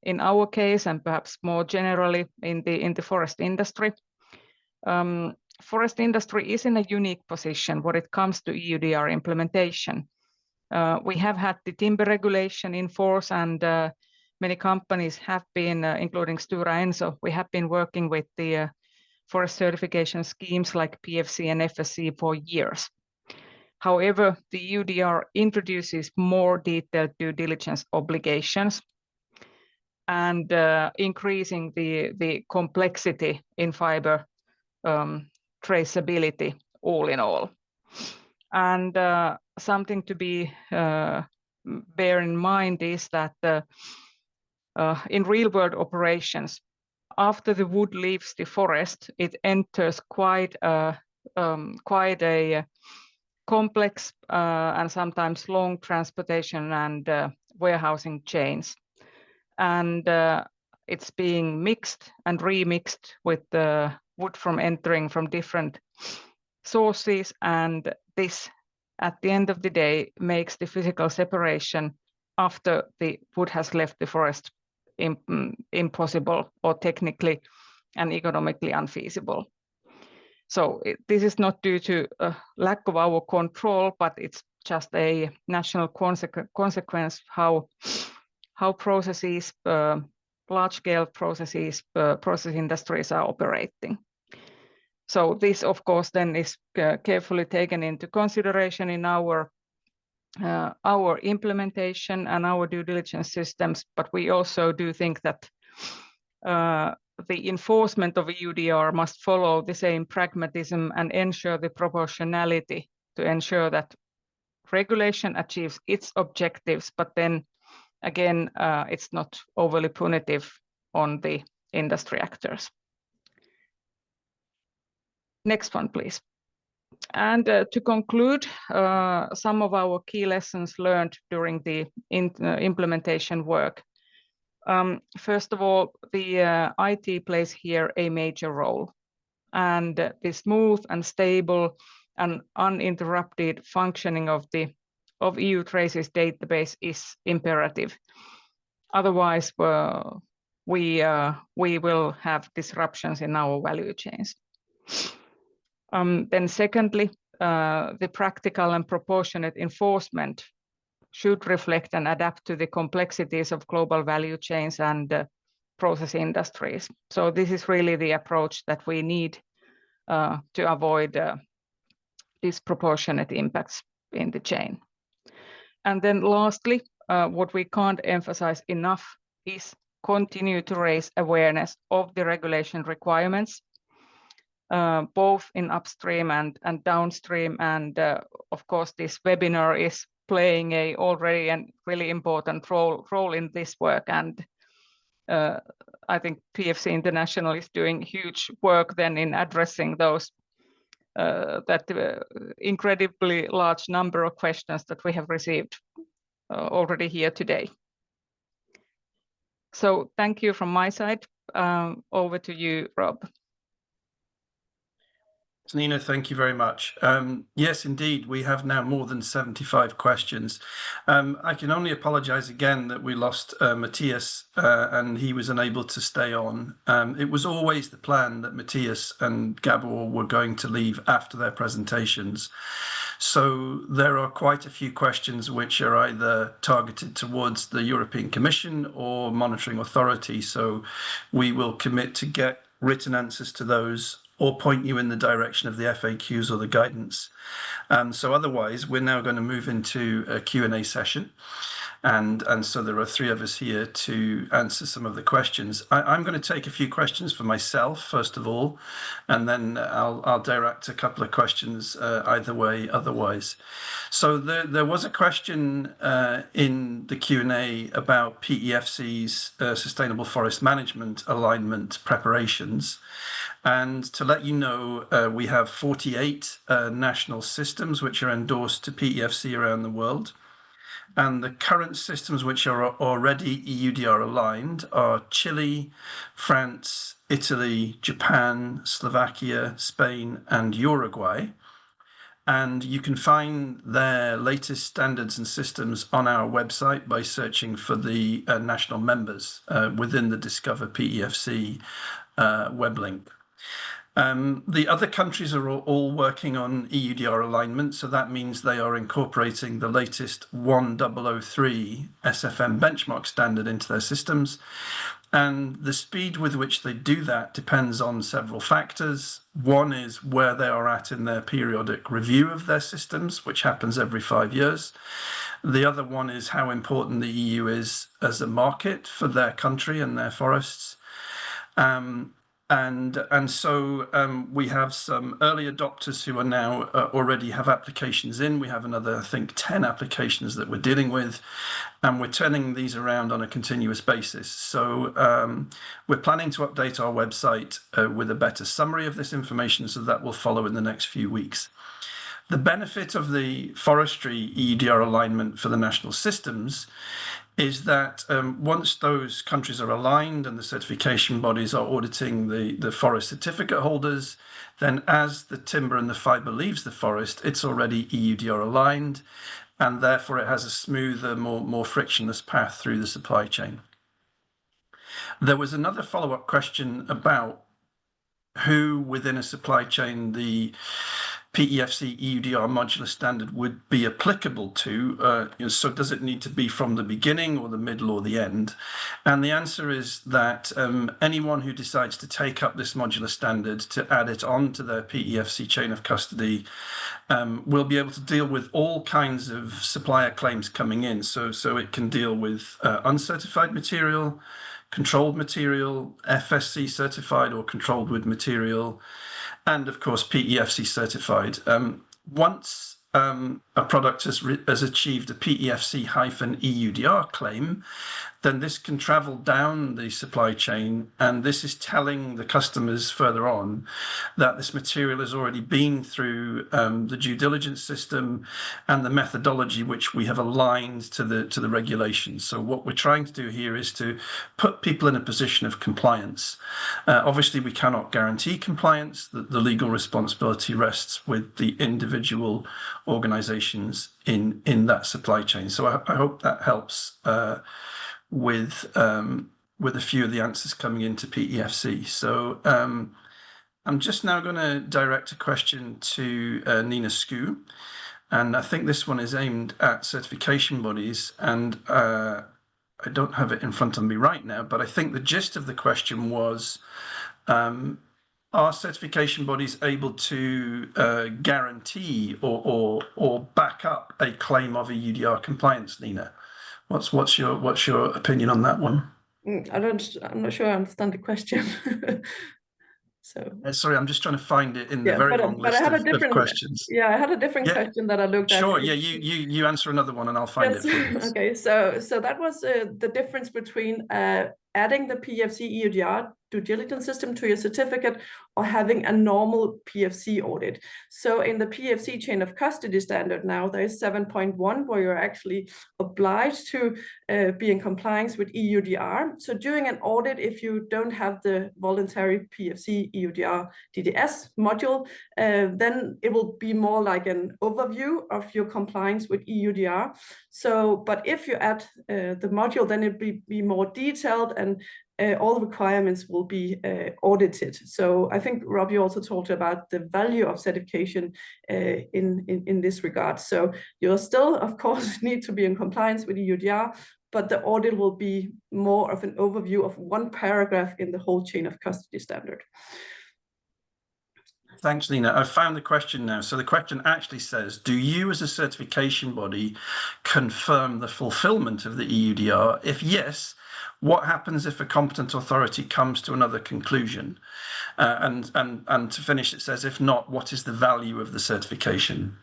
in our case, and perhaps more generally in the forest industry. Forest industry is in a unique position when it comes to EUDR implementation. We have had the timber regulation in force, and many companies have been, including Stora Enso, we have been working with the forest certification schemes like PEFC and FSC for years. However, the EUDR introduces more detailed due diligence obligations and increasing the complexity in fiber traceability all in all. And something to be bear in mind is that in real world operations, after the wood leaves the forest, it enters quite a complex and sometimes long transportation and warehousing chains. And it's being mixed and remixed with the wood from entering from different sources, and this at the end of the day makes the physical separation after the wood has left the forest impossible or technically and economically unfeasible. So this is not due to a lack of our control, but it's just a national consequence how processes, large-scale processes, process industries are operating. So this, of course, then is carefully taken into consideration in our implementation and our due diligence systems, but we also do think that the enforcement of EUDR must follow the same pragmatism and ensure the proportionality to ensure that regulation achieves its objectives, but then again, it's not overly punitive on the industry actors. Next one, please. And to conclude, some of our key lessons learned during the implementation work. First of all, the IT plays here a major role, and the smooth and stable and uninterrupted functioning of EU traces database is imperative. Otherwise, we will have disruptions in our value chains. Then secondly, the practical and proportionate enforcement should reflect and adapt to the complexities of global value chains and process industries. So this is really the approach that we need to avoid disproportionate impacts in the chain. And then lastly, what we can't emphasize enough is continue to raise awareness of the regulation requirements, both in upstream and downstream. And of course, this webinar is playing a already and really important role in this work. And I think PEFC International is doing huge work then in addressing those that incredibly large number of questions that we have received already here today. So thank you from my side. Over to you, Rob. Nina, thank you very much. Yes, indeed, we have now more than 75 questions. I can only apologize again that we lost Matthias and he was unable to stay on. It was always the plan that Matthias and Gabor were going to leave after their presentations. So there are quite a few questions which are either targeted towards the European Commission or monitoring authority. So we will commit to get written answers to those or point you in the direction of the FAQs or the guidance. So otherwise, we're now going to move into a Q&A session. And so there are three of us here to answer some of the questions. I'm going to take a few questions for myself, first of all, and then I'll direct a couple of questions either way otherwise. So there was a question in the Q&A about PEFC's Sustainable Forest Management Alignment preparations. And to let you know, we have 48 national systems which are endorsed to PEFC around the world. And the current systems which are already EUDR aligned are Chile, France, Italy, Japan, Slovakia, Spain, and Uruguay. And you can find their latest standards and systems on our website by searching for the national members within the Discover PEFC web link. The other countries are all working on EUDR alignment, so that means they are incorporating the latest 1003 SFM benchmark standard into their systems. And the speed with which they do that depends on several factors. One is where they are at in their periodic review of their systems, which happens every 5 years. The other one is how important the EU is as a market for their country and their forests. And so we have some early adopters who are now already have applications in. We have another, I think, 10 applications that we're dealing with, and we're turning these around on a continuous basis. So we're planning to update our website with a better summary of this information, so that will follow in the next few weeks. The benefit of the forestry EUDR alignment for the national systems is that once those countries are aligned and the certification bodies are auditing the forest certificate holders, then as the timber and the fiber leaves the forest, it's already EUDR aligned, and therefore it has a smoother, more frictionless path through the supply chain. There was another follow-up question about who within a supply chain the PEFC EUDR modular standard would be applicable to. So does it need to be from the beginning or the middle or the end? And the answer is that anyone who decides to take up this modular standard to add it on to their PEFC chain of custody will be able to deal with all kinds of supplier claims coming in. So it can deal with uncertified material, controlled material, FSC certified or controlled wood material, and of course PEFC certified. Once a product has achieved a PEFC-EUDR claim, then this can travel down the supply chain, and this is telling the customers further on that this material has already been through the due diligence system and the methodology which we have aligned to the regulations. So what we're trying to do here is to put people in a position of compliance. Obviously, we cannot guarantee compliance. The legal responsibility rests with the individual organizations in that supply chain. So I hope that helps with a few of the answers coming into PEFC. So I'm just now going to direct a question to Nina Skoo, and I think this one is aimed at certification bodies, and I don't have it in front of me right now, but I think the gist of the question was, are certification bodies able to guarantee or back up a claim of EUDR compliance, Nina? What's your opinion on that one? I'm not sure I understand the question. So sorry, I'm just trying to find it in the very long list of questions. Yeah, I had a different question that I looked at. Sure, yeah, you answer another one and I'll find it for you. Okay, so that was the difference between adding the PEFC EUDR due diligence system to your certificate or having a normal PEFC audit. So in the PEFC chain of custody standard now, there is 7.1 where you're actually obliged to be in compliance with EUDR. So during an audit, if you don't have the voluntary PEFC EUDR DDS module, then it will be more like an overview of your compliance with EUDR. So, but if you add the module, then it will be more detailed and all the requirements will be audited. So I think, Rob, you also talked about the value of certification in this regard. So you'll still, of course, need to be in compliance with EUDR, but the audit will be more of an overview of one paragraph in the whole chain of custody standard. Thanks, Nina. I've found the question now. So the question actually says, do you as a certification body confirm the fulfillment of the EUDR? If yes, what happens if a competent authority comes to another conclusion? And to finish, it says, if not, what is the value of the certification?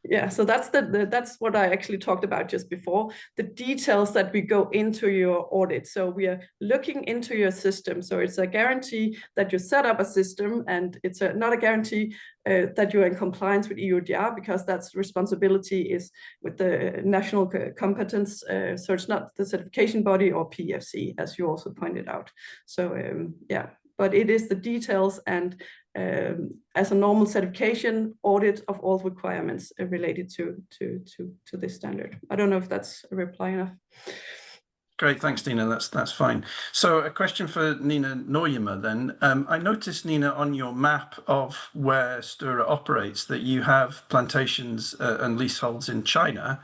Yeah, so that's what I actually talked about just before, the details that we go into your audit. So we are looking into your system. So it's a guarantee that you set up a system, and it's not a guarantee that you're in compliance with EUDR, because that's responsibility is with the national competence. So it's not the certification body or PEFC, as you also pointed out. So yeah, but it is the details, and as a normal certification audit of all requirements related to this standard. I don't know if that's a reply enough. Great, thanks, Nina. That's fine. So a question for Nina Neumann then. I noticed, Nina, on your map of where Stura operates, that you have plantations and leaseholds in China.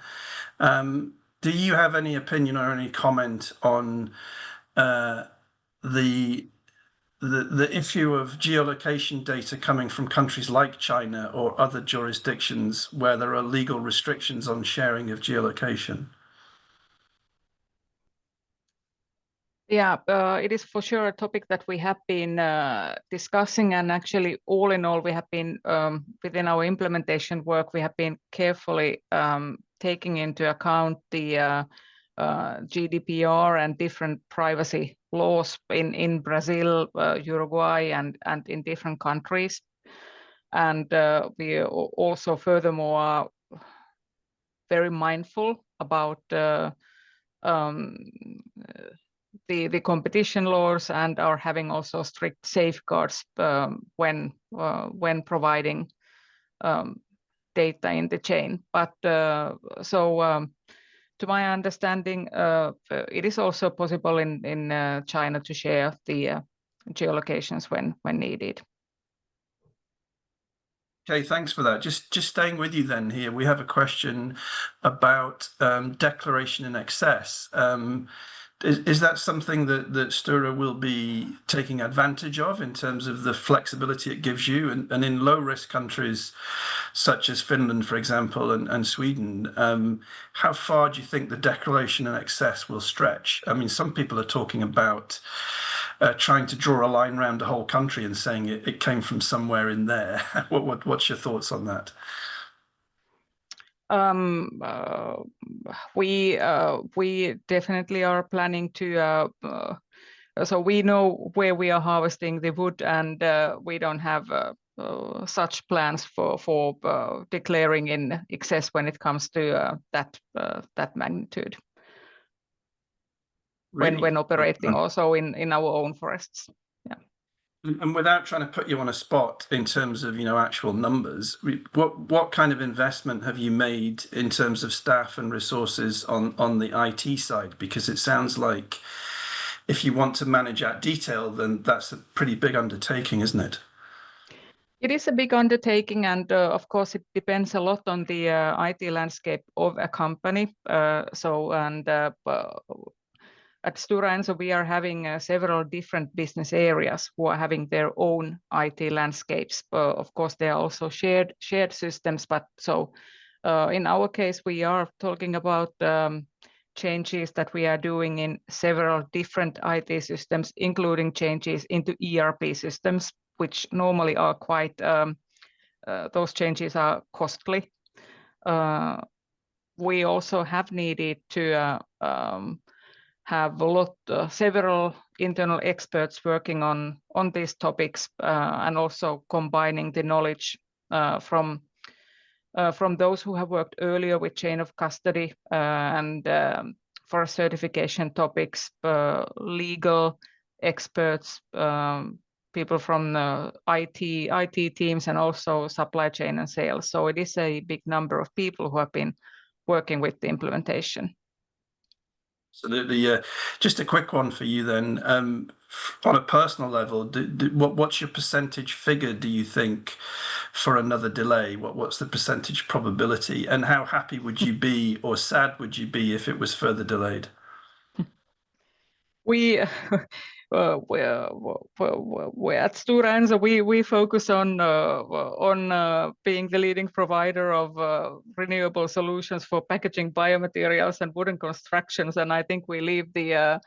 Do you have any opinion or any comment on the issue of geolocation data coming from countries like China or other jurisdictions where there are legal restrictions on sharing of geolocation? Yeah, it is for sure a topic that we have been discussing, and actually all in all, we have been within our implementation work, we have been carefully taking into account the GDPR and different privacy laws in Brazil, Uruguay, and in different countries. And we also furthermore are very mindful about the competition laws, and are having also strict safeguards when providing data in the chain. But to my understanding, it is also possible in China to share the geolocations when needed. Okay, thanks for that. Just staying with you then here, we have a question about declaration in excess. Is that something that Stura will be taking advantage of in terms of the flexibility it gives you? And in low-risk countries such as Finland, for example, and Sweden, how far do you think the declaration in excess will stretch? I mean, some people are talking about trying to draw a line around the whole country and saying it came from somewhere in there. What's your thoughts on that? We definitely are planning to, so we know where we are harvesting the wood, and we don't have such plans for declaring in excess when it comes to that magnitude. Really? When operating also in our own forests. Yeah. And without trying to put you on a spot in terms of, actual numbers, what kind of investment have you made in terms of staff and resources on the IT side? Because it sounds like if you want to manage at detail, then that's a pretty big undertaking, isn't it? It is a big undertaking, and of course it depends a lot on the IT landscape of a company. At Stora Enso, we are having several different business areas who are having their own IT landscapes. Of course, there are also shared systems, but in our case, we are talking about changes that we are doing in several different IT systems, including changes into ERP systems, which normally are quite, those changes are costly. We also have needed to have several internal experts working on these topics, and also combining the knowledge from those who have worked earlier with chain of custody and for certification topics, legal experts, people from the IT teams, and also supply chain and sales. So it is a big number of people who have been working with the implementation. Absolutely. Just a quick one for you then. On a personal level, what's your percentage figure, do you think, for another delay? What's the percentage probability? And how happy would you be or sad would you be if it was further delayed? We we're at Stora Enso, we focus on being the leading provider of renewable solutions for packaging, biomaterials, and wooden constructions, and I think we leave the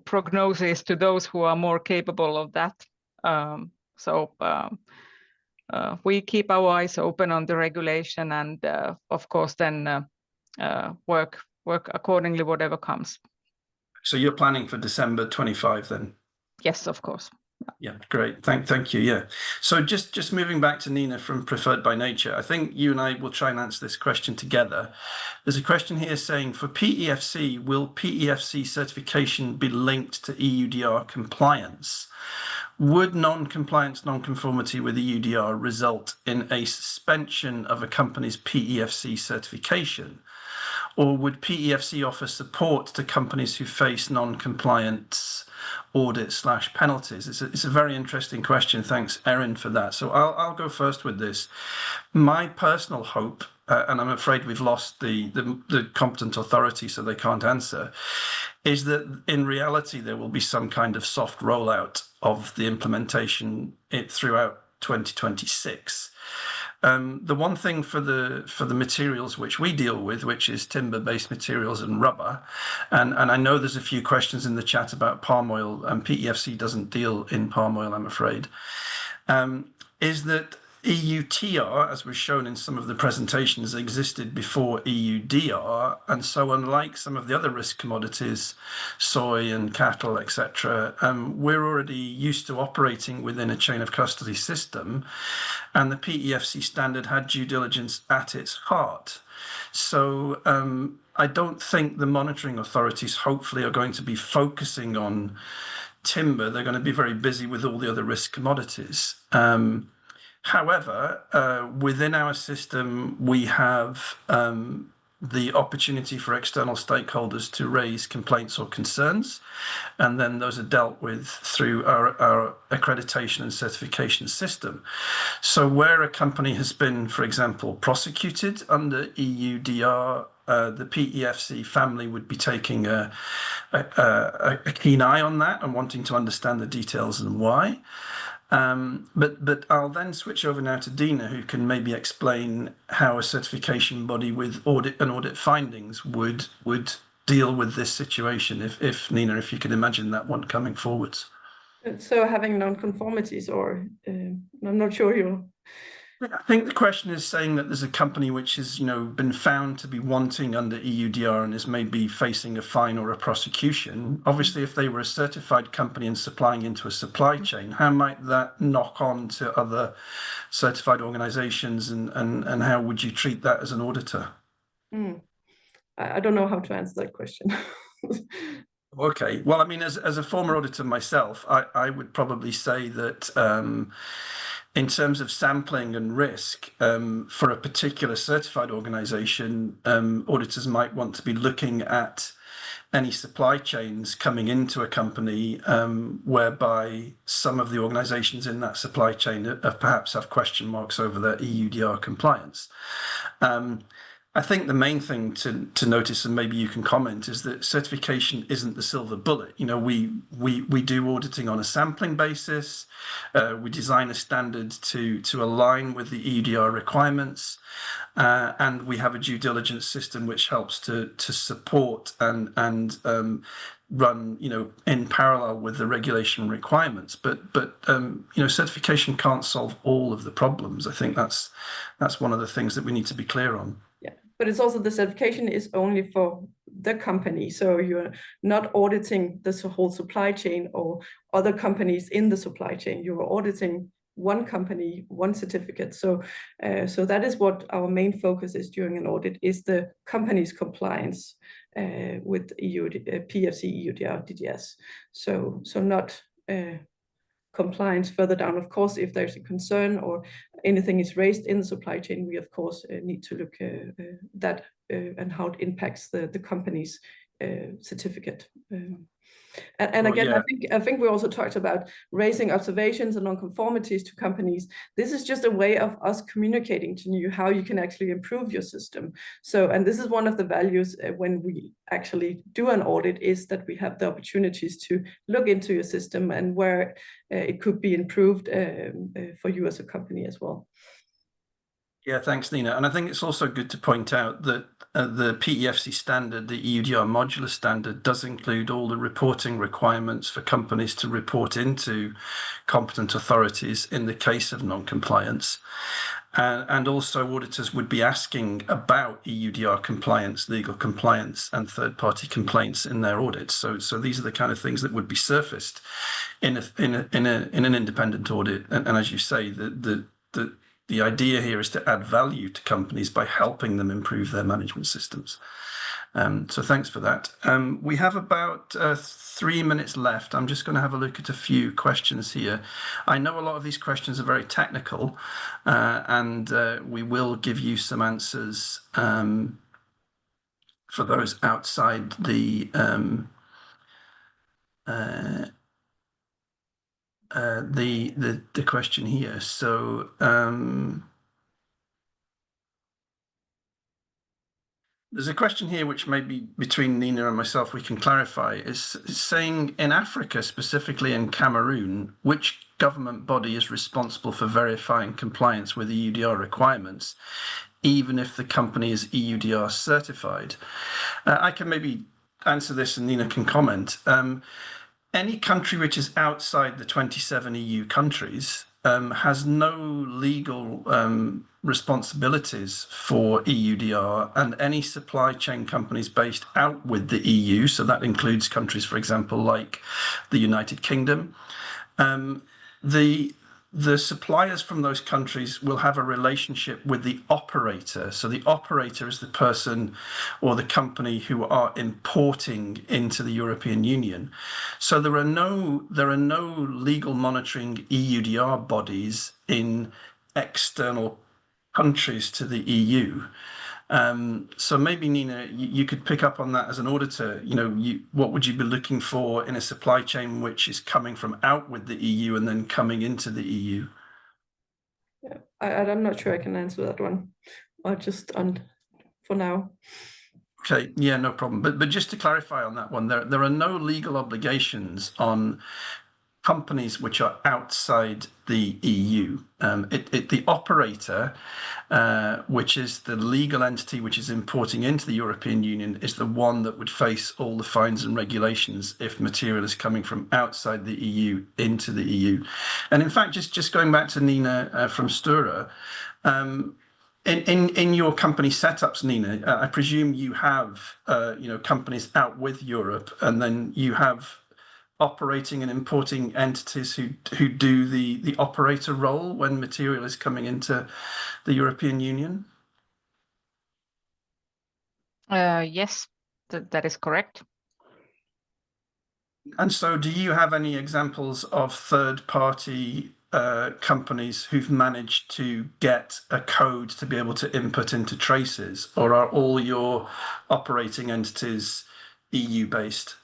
prognosis to those who are more capable of that. We keep our eyes open on the regulation, and of course then work accordingly whatever comes. So you're planning for December 25 then? Yes, of course. Yeah, great. Thank you. Yeah. So just moving back to Nina from Preferred by Nature, I think you and I will try and answer this question together. There's a question here saying, for PEFC, will PEFC certification be linked to EUDR compliance? Would non-compliance, non-conformity with EUDR result in a suspension of a company's PEFC certification? Or would PEFC offer support to companies who face non-compliance audit/penalties? It's a very interesting question. Thanks, Erin, for that. So I'll go first with this. My personal hope, and I'm afraid we've lost the competent authority, so they can't answer, is that in reality there will be some kind of soft rollout of the implementation throughout 2026. The one thing for the materials which we deal with, which is timber-based materials and rubber, and I know there's a few questions in the chat about palm oil, and PEFC doesn't deal in palm oil, I'm afraid, is that EUTR, as was shown in some of the presentations, existed before EUDR, and so unlike some of the other risk commodities, soy and cattle, etc., we're already used to operating within a chain of custody system, and the PEFC standard had due diligence at its heart. So I don't think the monitoring authorities hopefully are going to be focusing on timber. They're going to be very busy with all the other risk commodities. However, within our system, we have the opportunity for external stakeholders to raise complaints or concerns, and then those are dealt with through our accreditation and certification system. So where a company has been, for example, prosecuted under EUDR, the PEFC family would be taking a keen eye on that and wanting to understand the details and why. But I'll then switch over now to Dina, who can maybe explain how a certification body with audit findings would deal with this situation, if Nina, if you could imagine that one coming forwards. So having non-conformities, or I'm not sure you. I think the question is saying that there's a company which has, been found to be wanting under EUDR and is maybe facing a fine or a prosecution. Obviously, if they were a certified company and supplying into a supply chain, how might that knock on to other certified organizations, and how would you treat that as an auditor? I don't know how to answer that question. Okay, well, I mean, as a former auditor myself, I would probably say that in terms of sampling and risk, for a particular certified organization, auditors might want to be looking at any supply chains coming into a company whereby some of the organizations in that supply chain perhaps have question marks over their EUDR compliance. I think the main thing to notice, and maybe you can comment, is that certification isn't the silver bullet. We do auditing on a sampling basis. We design a standard to align with the EUDR requirements, and we have a due diligence system which helps to support and run, in parallel with the regulation requirements. But certification can't solve all of the problems. I think that's one of the things that we need to be clear on. Yeah, but it's also the certification is only for the company, so you're not auditing this whole supply chain or other companies in the supply chain. You're auditing one company, one certificate. So that is what our main focus is during an audit, is the company's compliance with PEFC EUDR DDS. So not compliance further down. Of course, if there's a concern or anything is raised in the supply chain, we of course need to look at that and how it impacts the company's certificate. And again, I think we also talked about raising observations and non-conformities to companies. This is just a way of us communicating to you how you can actually improve your system. So, and this is one of the values when we actually do an audit, is that we have the opportunities to look into your system and where it could be improved for you as a company as well. Yeah, thanks, Nina. And I think it's also good to point out that the PEFC standard, the EUDR modular standard, does include all the reporting requirements for companies to report into competent authorities in the case of non-compliance. And also auditors would be asking about EUDR compliance, legal compliance, and third-party complaints in their audits. So these are the kind of things that would be surfaced in an independent audit. And as you say, the idea here is to add value to companies by helping them improve their management systems. So thanks for that. We have about 3 minutes left. I'm just going to have a look at a few questions here. I know a lot of these questions are very technical, and we will give you some answers for those outside the question here. So there's a question here which maybe between Nina and myself we can clarify. Is saying in Africa, specifically in Cameroon, which government body is responsible for verifying compliance with EUDR requirements, even if the company is EUDR certified? I can maybe answer this and Nina can comment. Any country which is outside the 27 EU countries has no legal responsibilities for EUDR, and any supply chain companies based out with the EU, so that includes countries, for example, like the United Kingdom, the suppliers from those countries will have a relationship with the operator. So the operator is the person or the company who are importing into the European Union. So there are no legal monitoring EUDR bodies in external countries to the EU. So maybe Nina, you could pick up on that as an auditor. What would you be looking for in a supply chain which is coming from out with the EU and then coming into the EU? Yeah, I'm not sure I can answer that one, or just on for now. Okay, yeah, no problem. But just to clarify on that one, there are no legal obligations on companies which are outside the EU. The operator, which is the legal entity which is importing into the European Union, is the one that would face all the fines and regulations if material is coming from outside the EU into the EU. And in fact, just going back to Nina from Stura, in your company setups, Nina, I presume you have companies out with Europe, and then you have operating and importing entities who do the operator role when material is coming into the European Union? Yes, that is correct. And so do you have any examples of third-party companies who've managed to get a code to be able to input into traces, or are all your operating entities EU-based?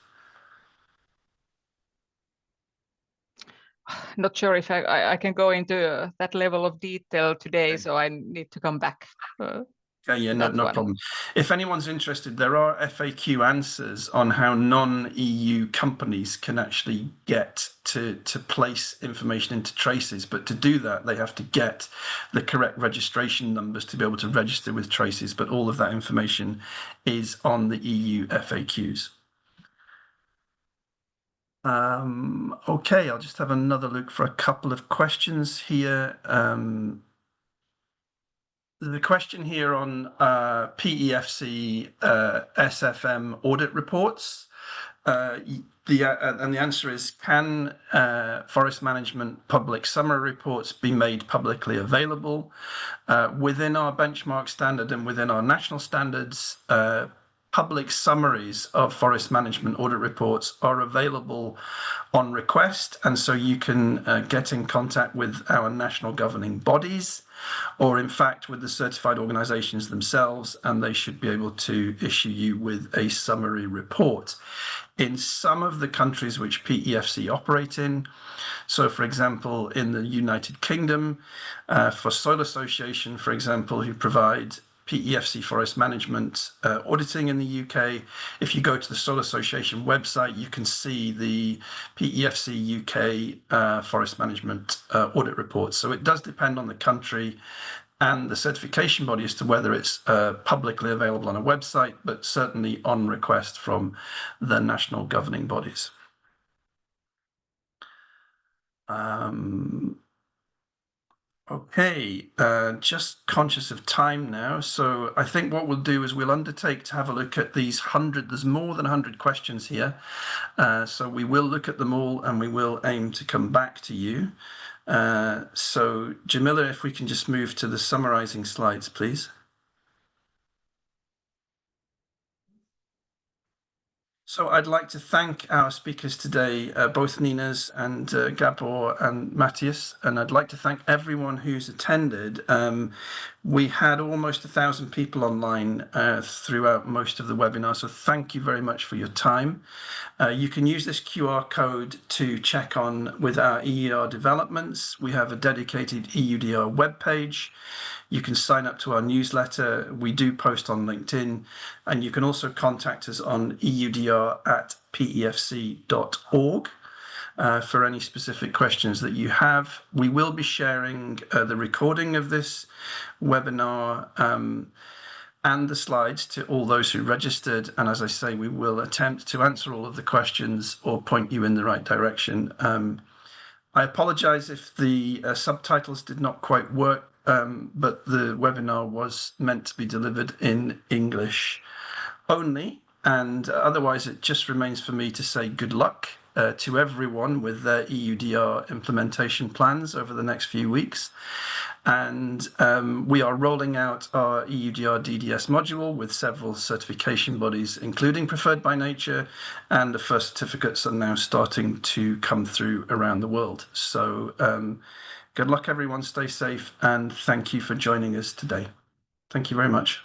Not sure if I can go into that level of detail today, so I need to come back. Yeah, no problem. If anyone's interested, there are FAQ answers on how non-EU companies can actually get to place information into traces. But to do that, they have to get the correct registration numbers to be able to register with traces. But all of that information is on the EU FAQs. Okay, I'll just have another look for a couple of questions here. The question here on PEFC SFM audit reports. And the answer is, can forest management public summary reports be made publicly available? Within our benchmark standard and within our national standards, public summaries of forest management audit reports are available on request, and so you can get in contact with our national governing bodies, or in fact with the certified organizations themselves, and they should be able to issue you with a summary report. In some of the countries which PEFC operate in, so for example in the United Kingdom, for Soil Association, for example, who provide PEFC forest management auditing in the UK, if you go to the Soil Association website, you can see the PEFC UK forest management audit report. So it does depend on the country and the certification body as to whether it's publicly available on a website, but certainly on request from the national governing bodies. Okay, just conscious of time now, so I think what we'll do is we'll undertake to have a look at these 100, there's more than 100 questions here, so we will look at them all and we will aim to come back to you. So Jamila, if we can just move to the summarizing slides, please. So I'd like to thank our speakers today, both Ninas and Gabor and Matthias, and I'd like to thank everyone who's attended. We had almost 1,000 people online throughout most of the webinar, so thank you very much for your time. You can use this QR code to check on with our EUDR developments. We have a dedicated EUDR webpage. You can sign up to our newsletter. We do post on LinkedIn, and you can also contact us on eudr@pefc.org for any specific questions that you have. We will be sharing the recording of this webinar and the slides to all those who registered. And as I say, we will attempt to answer all of the questions or point you in the right direction. I apologize if the subtitles did not quite work, but the webinar was meant to be delivered in English only. And otherwise, it just remains for me to say good luck to everyone with their EUDR implementation plans over the next few weeks. And we are rolling out our EUDR DDS module with several certification bodies, including Preferred by Nature, and the first certificates are now starting to come through around the world. So good luck, everyone. Stay safe, and thank you for joining us today. Thank you very much.